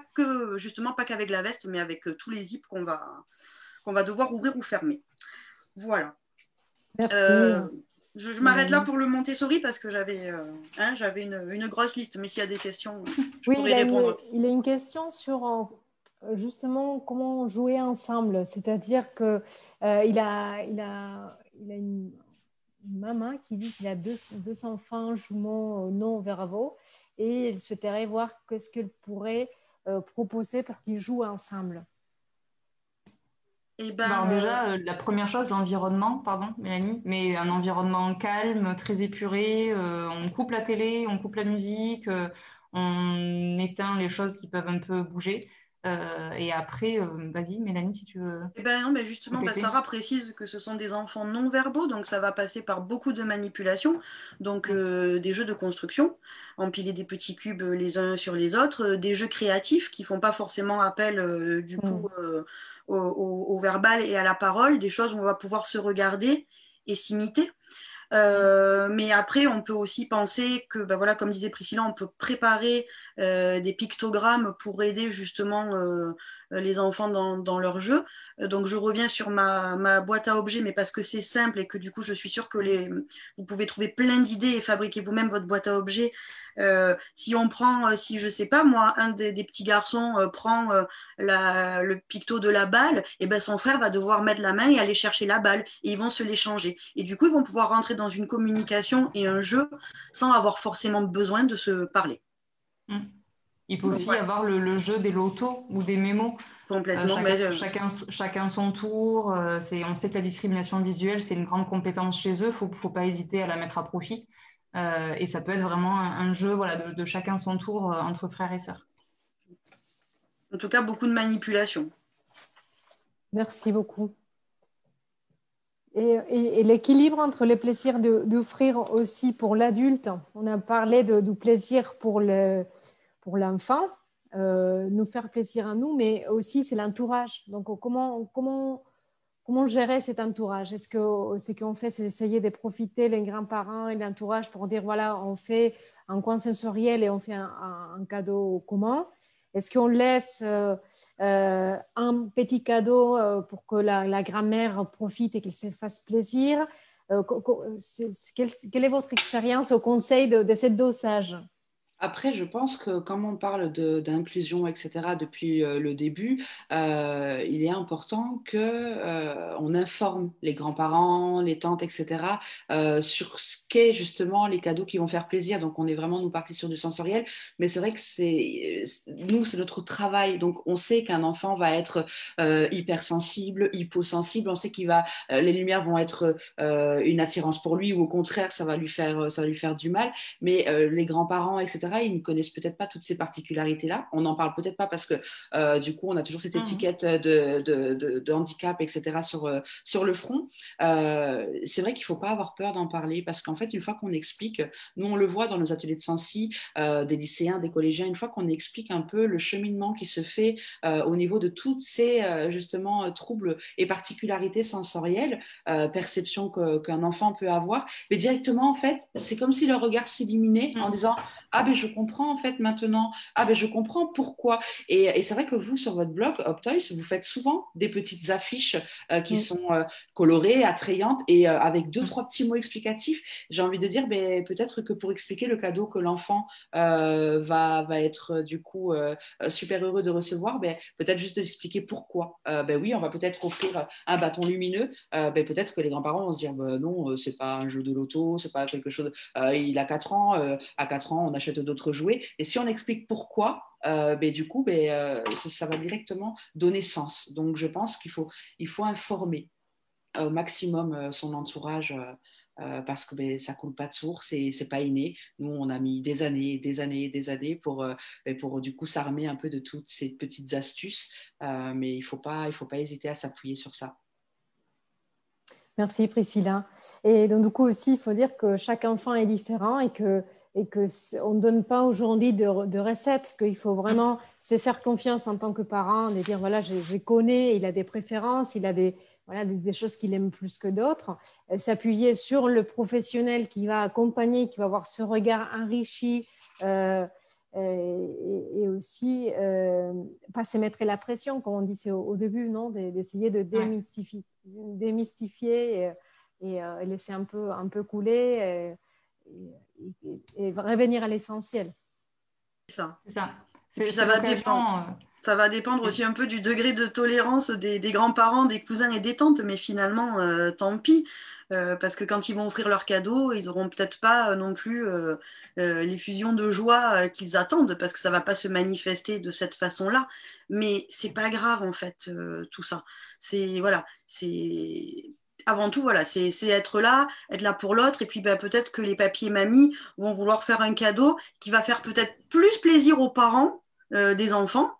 qu'avec la veste, mais avec tous les zips qu'on va devoir ouvrir ou fermer. Voilà.
Merci.
Je m'arrête là pour le Montessori parce que j'avais une grosse liste, mais s'il y a des questions, je pourrais répondre.
Il a une question sur justement comment jouer ensemble. C'est-à-dire que il a une maman qui dit qu'il a deux enfants jumeaux non verbaux et elle souhaiterait voir qu'est-ce qu'elle pourrait proposer pour qu'ils jouent ensemble.
Eh
Alors
ben,
déjà, la première chose, l'environnement, pardon Mélanie, mais un environnement calme, très épuré, on coupe la télé, on coupe la musique, on éteint les choses qui peuvent un peu bouger. Et après, vas-y Mélanie, si tu veux
eh ben non, mais justement, bah,
compléter.
Sarah précise que ce sont des enfants non verbaux, donc ça va passer par beaucoup de manipulations, donc des jeux de construction, empiler des petits cubes les uns sur les autres, des jeux créatifs qui font pas forcément appel du coup
Mm.
au verbal et à la parole, des choses où on va pouvoir se regarder et s'imiter. Mais après, on peut aussi penser que, bah voilà, comme disait Priscilla, on peut préparer des pictogrammes pour aider justement les enfants dans leur jeu. Donc, je reviens sur ma boîte à objets, mais parce que c'est simple et que du coup, je suis sûre que vous pouvez trouver plein d'idées et fabriquer vous-même votre boîte à objets. Si on prend, si je sais pas, moi, un des petits garçons prend le picto de la balle, et ben son frère va devoir mettre la main et aller chercher la balle et ils vont se l'échanger. Et du coup, ils vont pouvoir rentrer dans une communication et un jeu sans avoir forcément besoin de se parler.
Mm. Il peut
Donc,
aussi y
ouais,
avoir le jeu des lotos ou des mémos.
complètement. Mais,
Chacun son tour. On sait que la discrimination visuelle, c'est une grande compétence chez eux. Faut pas hésiter à la mettre à profit. Et ça peut être vraiment un jeu voilà, de chacun son tour entre frères et sœurs.
en tout cas, beaucoup de manipulation.
Merci beaucoup. Et l'équilibre entre le plaisir d'offrir aussi pour l'adulte, on a parlé du plaisir pour l'enfant, nous faire plaisir à nous, mais aussi c'est l'entourage. Donc comment gérer cet entourage? Est-ce que ce qu'on fait, c'est essayer de profiter les grands-parents et l'entourage pour dire, voilà, on fait un coin sensoriel et on fait un cadeau commun? Est-ce qu'on laisse un petit cadeau pour que la grand-mère profite et qu'elle se fasse plaisir? Quelle est votre expérience au conseil de ce dosage?
Après, je pense que comme on parle d'inclusion, etc., depuis le début, il est important que, on informe les grands-parents, les tantes, etc., sur ce qu'est justement les cadeaux qui vont faire plaisir. Donc, on est vraiment, nous, partis sur du sensoriel, mais c'est vrai que nous, c'est notre travail. Donc, on sait qu'un enfant va être hypersensible, hyposensible, on sait les lumières vont être une attirance pour lui, ou au contraire, ça va lui faire du mal. Mais les grands-parents, etc., ils ne connaissent peut-être pas toutes ces particularités-là. On n'en parle peut-être pas parce que du coup, on a toujours cette étiquette de handicap, etc., sur le front. C'est vrai qu'il ne faut pas avoir peur d'en parler parce qu'en fait, une fois qu'on explique, nous, on le voit dans nos ateliers de sensi, des lycéens, des collégiens, une fois qu'on explique un peu le cheminement qui se fait au niveau de toutes ces, justement, troubles et particularités sensorielles, perceptions qu'un enfant peut avoir, mais directement, en fait, c'est comme si le regard s'illuminait en disant ah ben je comprends en fait maintenant, ah ben je comprends pourquoi. Et c'est vrai que vous, sur votre blog Optoys, vous faites souvent des petites affiches qui sont colorées, attrayantes et avec deux, trois petits mots explicatifs. J'ai envie de dire ben, peut-être que pour expliquer le cadeau que l'enfant va être du coup super heureux de recevoir, ben, peut-être juste d'expliquer pourquoi. Ben oui, on va peut-être offrir un bâton lumineux. Ben, peut-être que les grands-parents vont se dire ben, non, c'est pas un jeu de loto, c'est pas quelque chose. Il a 4 ans, à 4 ans, on achète d'autres jouets. Et si on explique pourquoi, ben, du coup, ben, ça va directement donner sens. Donc, je pense il faut informer au maximum son entourage. Parce que ben, ça coule pas de source et c'est pas inné. Nous, on a mis des années, des années, des années pour du coup s'armer un peu de toutes ces petites astuces. Mais il faut pas hésiter à s'appuyer sur ça.
Merci Priscilla. Et donc du coup aussi, il faut dire que chaque enfant est différent et que on ne donne pas aujourd'hui de recettes, qu'il faut vraiment se faire confiance en tant que parent, de dire voilà, je connais, il a des préférences, il a des choses qu'il aime plus que d'autres. S'appuyer sur le professionnel qui va accompagner, qui va avoir ce regard enrichi et aussi pas se mettre la pression, comme on disait au début, non, d'essayer de démystifier et laisser un peu couler et revenir à l'essentiel.
C'est ça.
C'est ça.
Et puis ça va dépendre. Ça va dépendre aussi un peu du degré de tolérance des grands-parents, des cousins et des tantes, mais finalement, tant pis. parce que quand ils vont offrir leur cadeau, ils n'auront peut-être pas non plus l'effusion de joie qu'ils attendent, parce que ça ne va pas se manifester de cette façon-là. Mais c'est pas grave en fait, tout ça. Voilà, c'est avant tout, voilà, c'est être là pour l'autre, et puis ben, peut-être que les papis et mamies vont vouloir faire un cadeau qui va faire peut-être plus plaisir aux parents des enfants,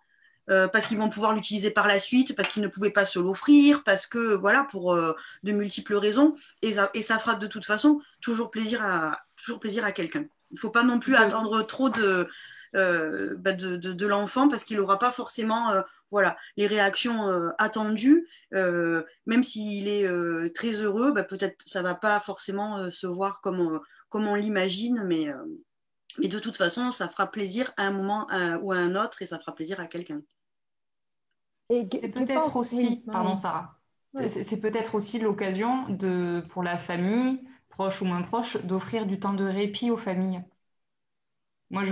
parce qu'ils vont pouvoir l'utiliser par la suite, parce qu'ils ne pouvaient pas se l'offrir, parce que voilà, pour de multiples raisons, et ça fera de toute façon toujours plaisir à quelqu'un. Il ne faut pas non plus attendre trop de l'enfant, parce qu'il n'aura pas forcément voilà, les réactions attendues, même s'il est très heureux, peut-être ça ne va pas forcément se voir comme on l'imagine, mais de toute façon, ça fera plaisir à un moment ou à un autre, et ça fera plaisir à quelqu'un.
Et peut-être aussi, pardon Sarah, c'est peut-être aussi l'occasion pour la famille, proche ou moins proche, d'offrir du temps de répit aux familles. Moi,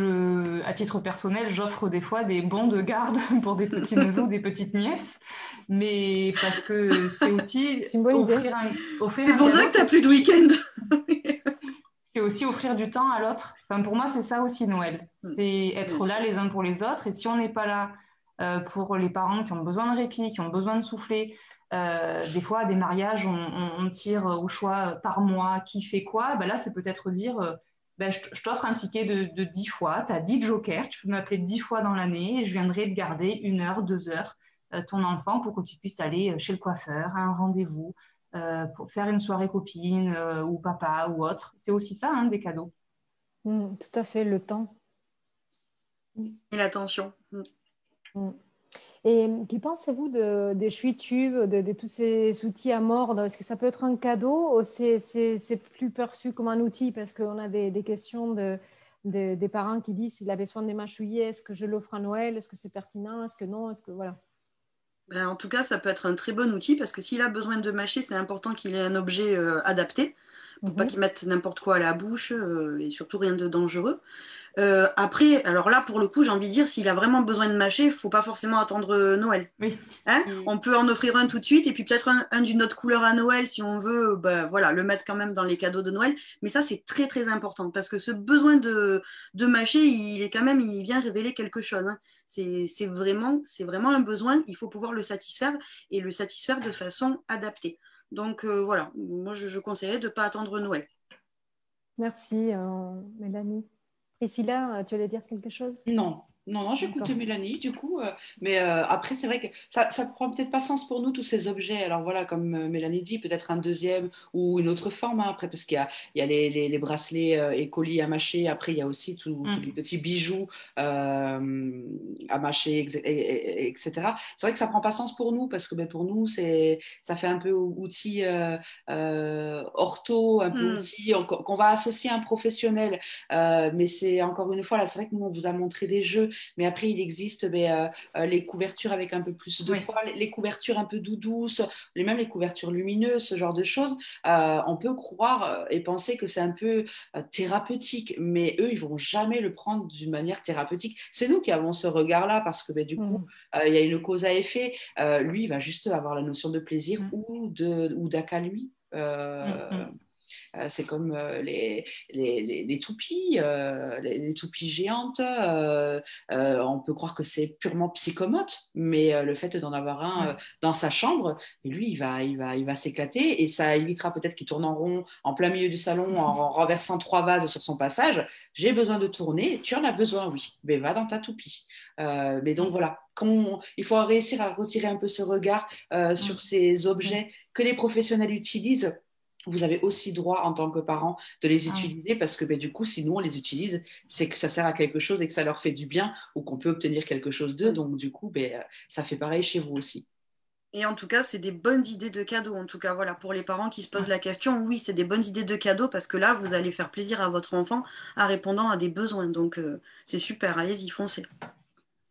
à titre personnel, j'offre des fois des bons de garde pour des petits neveux ou des petites nièces, mais parce que c'est aussi offrir un
c'est pour ça que tu n'as plus de week-end.
C'est aussi offrir du temps à l'autre. Enfin, pour moi, c'est ça aussi Noël. C'est être là les uns pour les autres. Et si on n'est pas là pour les parents qui ont besoin de répit, qui ont besoin de souffler, des fois, à des mariages, on tire au choix par mois qui fait quoi. Ben là, c'est peut-être dire, je t'offre un ticket de 10 fois. Tu as 10 jokers. Tu peux m'appeler 10 fois dans l'année et je viendrai te garder 1 heure, 2 heures ton enfant pour que tu puisses aller chez le coiffeur, à un rendez-vous. Pour faire une soirée copine ou papa ou autre. C'est aussi ça, hein, des cadeaux.
Tout à fait, le temps.
Et l'attention.
Et que pensez-vous des chuitubes, de tous ces outils à mordre? Est-ce que ça peut être un cadeau ou c'est plus perçu comme un outil? Parce qu'on a des questions des parents qui disent s'il a besoin de mâchouiller, est-ce que je l'offre à Noël? Est-ce que c'est pertinent? Est-ce que non? Est-ce que voilà.
En tout cas, ça peut être un très bon outil, parce que s'il a besoin de mâcher, c'est important qu'il ait un objet adapté pour pas qu'il mette n'importe quoi à la bouche, et surtout rien de dangereux. Après, alors là, pour le coup, j'ai envie de dire, s'il a vraiment besoin de mâcher, il ne faut pas forcément attendre Noël.
Oui.
Hein, on peut en offrir un tout de suite, et puis peut-être un d'une autre couleur à Noël, si on veut voilà, le mettre quand même dans les cadeaux de Noël. Mais ça, c'est très, très important, parce que ce besoin de mâcher, il vient révéler quelque chose. Hein. C'est vraiment un besoin, il faut pouvoir le satisfaire, et le satisfaire de façon adaptée. Donc voilà, moi, je conseillerais de ne pas attendre Noël.
Merci, Mélanie. Priscilla, tu allais dire quelque chose?
Non, j'écoute Mélanie, du coup. Mais après, c'est vrai que ça prend peut-être pas sens pour nous, tous ces objets. Alors voilà, comme Mélanie dit, peut-être un deuxième ou une autre forme, hein, après, parce qu'il y a les bracelets et colliers à mâcher. Après, il y a aussi tous les petits bijoux à mâcher, etc. C'est vrai que ça prend pas sens pour nous, parce que pour nous, ça fait un peu outil ortho, un peu outil qu'on va associer à un professionnel. Mais c'est encore une fois, là, c'est vrai que nous, on vous a montré des jeux, mais après, il existe les couvertures avec un peu plus de poids, les couvertures un peu douces, même les couvertures lumineuses, ce genre de choses. On peut croire et penser que c'est un peu thérapeutique, mais eux, ils vont jamais le prendre d'une manière thérapeutique. C'est nous qui avons ce regard-là, parce que du coup, il y a une cause à effet. Lui, il va juste avoir la notion de plaisir ou d'accalmie. C'est comme les toupies, les toupies géantes. On peut croire que c'est purement psychomote, mais le fait d'en avoir un dans sa chambre, lui, il va s'éclater, et ça évitera peut-être qu'il tourne en rond en plein milieu du salon en renversant 3 vases sur son passage. J'ai besoin de tourner. Tu en as besoin, oui. Mais va dans ta toupie. Mais donc voilà. Il faut réussir à retirer un peu ce regard sur ces objets que les professionnels utilisent. Vous avez aussi droit en tant que parent de les utiliser, parce que du coup, si nous on les utilise, c'est que ça sert à quelque chose et que ça leur fait du bien, ou qu'on peut obtenir quelque chose d'eux. Donc du coup, ça fait pareil chez vous aussi.
Et en tout cas, c'est des bonnes idées de cadeaux. En tout cas, voilà, pour les parents qui se posent la question, oui, c'est des bonnes idées de cadeaux, parce que là, vous allez faire plaisir à votre enfant en répondant à des besoins. Donc c'est super, allez-y, foncez.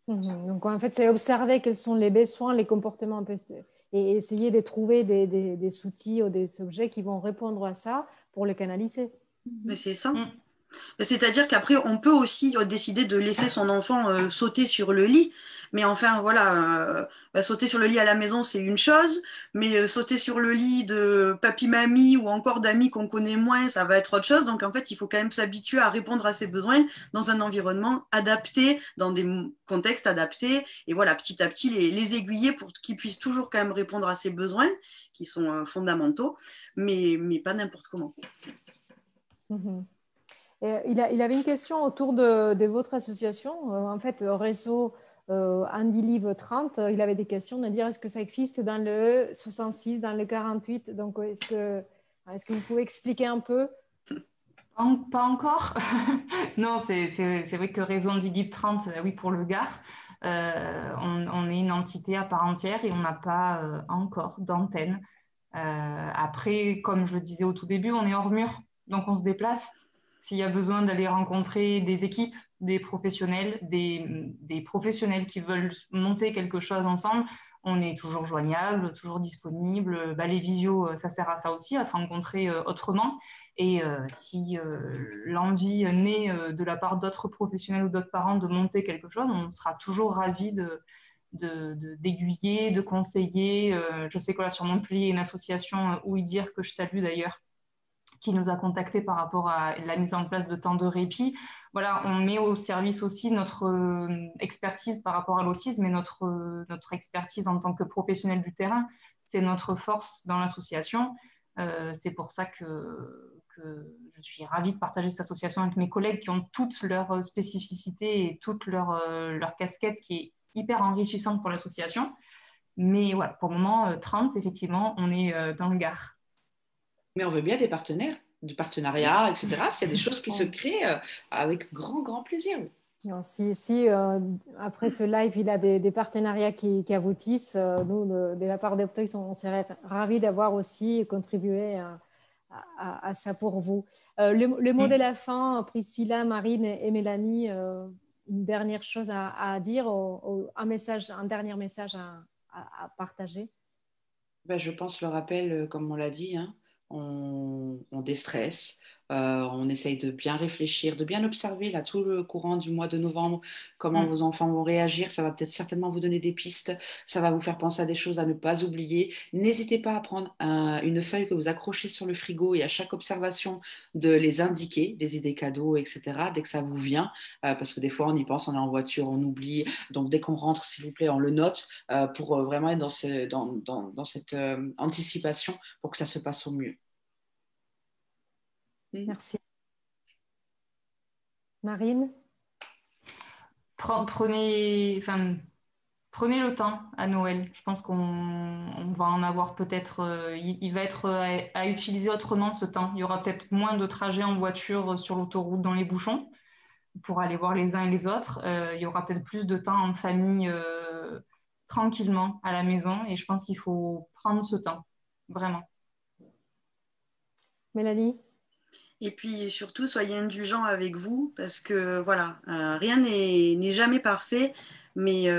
Donc en fait, c'est observer quels sont les besoins, les comportements un peu, et essayer de trouver des outils ou des objets qui vont répondre à ça pour le canaliser.
Mais c'est ça. C'est-à-dire qu'après, on peut aussi décider de laisser son enfant sauter sur le lit. Mais enfin, voilà, sauter sur le lit à la maison, c'est une chose. Mais sauter sur le lit de papy-mamie ou encore d'amis qu'on connaît moins, ça va être autre chose. Donc, en fait, il faut quand même s'habituer à répondre à ses besoins dans un environnement adapté, dans des contextes adaptés. Et voilà, petit à petit, les aiguiller pour qu'ils puissent toujours quand même répondre à ses besoins, qui sont fondamentaux, mais pas n'importe comment.
Mhm. Il avait une question autour de votre association. En fait, au réseau Andy Live 30, il avait des questions de dire est-ce que ça existe dans le 66, dans le 48? Donc, est-ce que vous pouvez expliquer un peu?
Pas encore. Non, c'est vrai que Réseau Andy Live 30, oui, pour le Gard, on est une entité à part entière et on n'a pas encore d'antenne. Après, comme je le disais au tout début, on est hors mur, donc on se déplace. S'il y a besoin d'aller rencontrer des équipes, des professionnels, des professionnels qui veulent monter quelque chose ensemble, on est toujours joignable, toujours disponible. Les visios, ça sert à ça aussi, à se rencontrer autrement. Et si l'envie naît de la part d'autres professionnels ou d'autres parents de monter quelque chose, on sera toujours ravis d'aiguiller, de conseiller. Je sais que là, sur Montpellier, il y a une association Ouï Dire que je salue d'ailleurs, qui nous a contactés par rapport à la mise en place de temps de répit. Voilà, on met au service aussi notre expertise par rapport à l'autisme et notre expertise en tant que professionnel du terrain. C'est notre force dans l'association. C'est pour ça que je suis ravie de partager cette association avec mes collègues qui ont toutes leurs spécificités et toutes leurs casquettes qui est hyper enrichissante pour l'association. Mais voilà, pour le moment, 30, effectivement, on est dans le Gard.
Mais on veut bien des partenaires, du partenariat, etc. S'il y a des choses qui se créent, avec grand, grand plaisir.
Non, si après ce live, il a des partenariats qui aboutissent, nous, de la part d'Optoys, on serait ravis d'avoir aussi contribué à ça pour vous. Le mot de la fin, Priscilla, Marine et Mélanie, une dernière chose à dire, un dernier message à partager.
Je pense le rappel, comme on l'a dit, hein, on déstresse, on essaye de bien réfléchir, de bien observer là, tout le courant du mois de novembre, comment vos enfants vont réagir. Ça va peut-être certainement vous donner des pistes, ça va vous faire penser à des choses à ne pas oublier. N'hésitez pas à prendre une feuille que vous accrochez sur le frigo et à chaque observation de les indiquer, des idées cadeaux, etc., dès que ça vous vient, parce que des fois on y pense, on est en voiture, on oublie. Donc dès qu'on rentre, s'il vous plaît, on le note pour vraiment être dans cette anticipation pour que ça se passe au mieux.
Merci. Marine?
Prenez le temps à Noël. Je pense qu'on va en avoir peut-être, il va être à utiliser autrement ce temps. Il y aura peut-être moins de trajets en voiture sur l'autoroute dans les bouchons pour aller voir les uns et les autres. Il y aura peut-être plus de temps en famille tranquillement à la maison et je pense qu'il faut prendre ce temps, vraiment.
Mélanie?
Et puis surtout, soyez indulgents avec vous parce que voilà, rien n'est jamais parfait, mais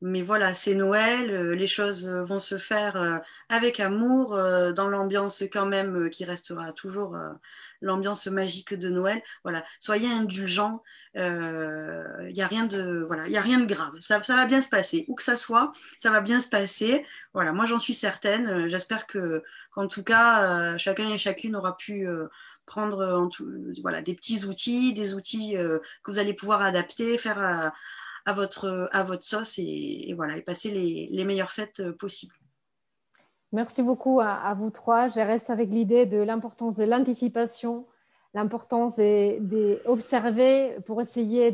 voilà, c'est Noël, les choses vont se faire avec amour, dans l'ambiance quand même qui restera toujours l'ambiance magique de Noël. Voilà, soyez indulgents, y a rien de voilà, y a rien de grave. Ça va bien se passer, où que ça soit, ça va bien se passer. Voilà, moi j'en suis certaine. J'espère qu'en tout cas, chacun et chacune aura pu prendre voilà, des petits outils, des outils que vous allez pouvoir adapter, faire à votre sauce et voilà, et passer les meilleures fêtes possibles.
Merci beaucoup à vous trois. Je reste avec l'idée de l'importance de l'anticipation, l'importance d'observer pour essayer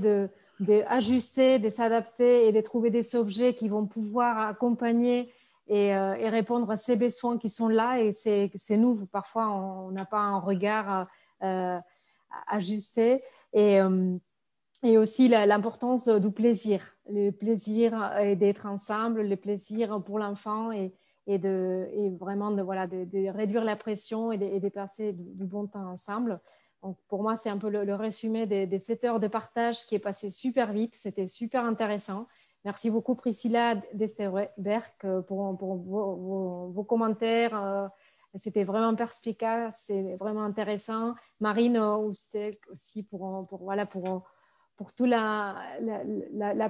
d'ajuster, de s'adapter et de trouver des objets qui vont pouvoir accompagner et répondre à ces besoins qui sont là. Et c'est nous, parfois, on n'a pas un regard ajusté. Et aussi l'importance du plaisir. Le plaisir d'être ensemble, le plaisir pour l'enfant et vraiment de réduire la pression et de passer du bon temps ensemble. Donc, pour moi, c'est un peu le résumé des 7 heures de partage qui est passé super vite. C'était super intéressant. Merci beaucoup, Priscilla Desterberg, pour vos commentaires C'était vraiment perspicace, c'est vraiment intéressant. Marine Oustek aussi pour toute la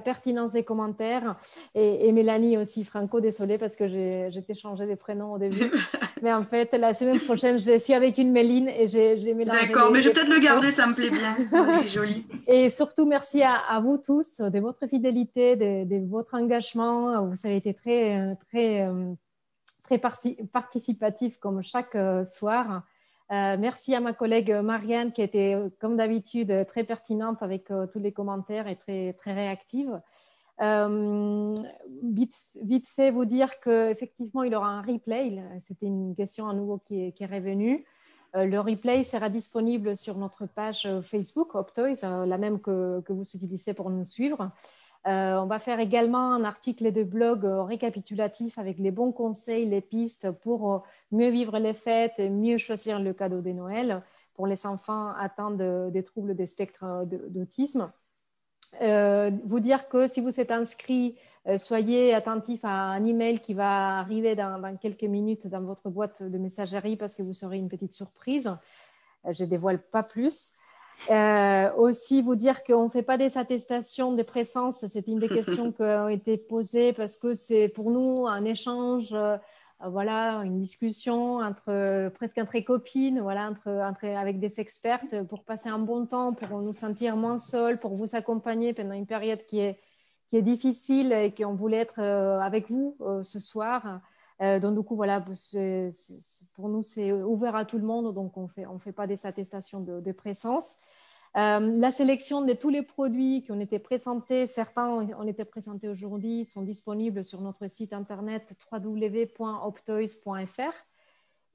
pertinence des commentaires. Et Mélanie aussi, Franco, désolée parce que j'ai changé des prénoms au début. Mais en fait, la semaine prochaine, je suis avec une Méline et j'ai mélangé.
D'accord, mais je vais peut-être le garder, ça me plaît bien. C'est joli.
Et surtout, merci à vous tous de votre fidélité, de votre engagement. Vous avez été très participatif comme chaque soir. Merci à ma collègue Marianne qui était, comme d'habitude, très pertinente avec tous les commentaires et très réactive. Vite fait, vous dire qu'effectivement, il y aura un replay. C'était une question à nouveau qui est revenue. Le replay sera disponible sur notre page Facebook, Optoys, la même que vous utilisez pour nous suivre. On va faire également un article de blog récapitulatif avec les bons conseils, les pistes pour mieux vivre les fêtes, mieux choisir le cadeau de Noël pour les enfants atteints des troubles des spectres d'autisme. Vous dire que si vous êtes inscrit, soyez attentif à un email qui va arriver dans quelques minutes dans votre boîte de messagerie parce que vous aurez une petite surprise. Je ne dévoile pas plus. Aussi vous dire qu'on ne fait pas des attestations de présence, c'est une des questions qui ont été posées parce que c'est pour nous un échange, voilà, une discussion presque entre copines, voilà, avec des expertes pour passer un bon temps, pour nous sentir moins seuls, pour vous accompagner pendant une période qui est difficile et qu'on voulait être avec vous ce soir. Donc, du coup, voilà, pour nous, c'est ouvert à tout le monde, donc on fait pas des attestations de présence. La sélection de tous les produits qui ont été présentés, certains ont été présentés aujourd'hui, sont disponibles sur notre site internet www.optoys.fr.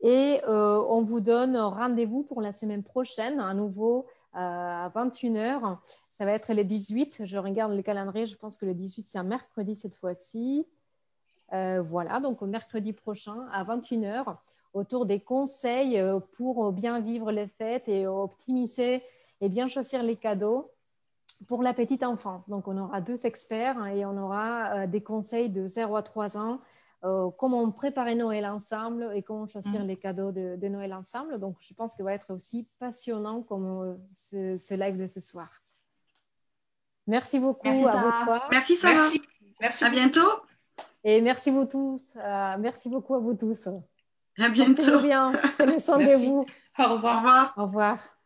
Et on vous donne rendez-vous pour la semaine prochaine, à nouveau à 21h. Ça va être le 18. Je regarde le calendrier, je pense que le 18, c'est un mercredi cette fois-ci. Voilà, donc au mercredi prochain à 21h, autour des conseils pour bien vivre les fêtes et optimiser et bien choisir les cadeaux pour la petite enfance. Donc, on aura 2 experts et on aura des conseils de 0 à 3 ans, comment préparer Noël ensemble et comment choisir les cadeaux de Noël ensemble. Donc, je pense que ça va être aussi passionnant comme ce live de ce soir. Merci beaucoup.
Merci,
à
Sarah.
vous trois.
Merci, Sarah.
Merci.
À bientôt.
Et merci vous tous. Merci beaucoup à vous tous.
À bientôt.
Portez-vous bien. Prenez soin de vous.
Au revoir.
Au revoir.
Au revoir.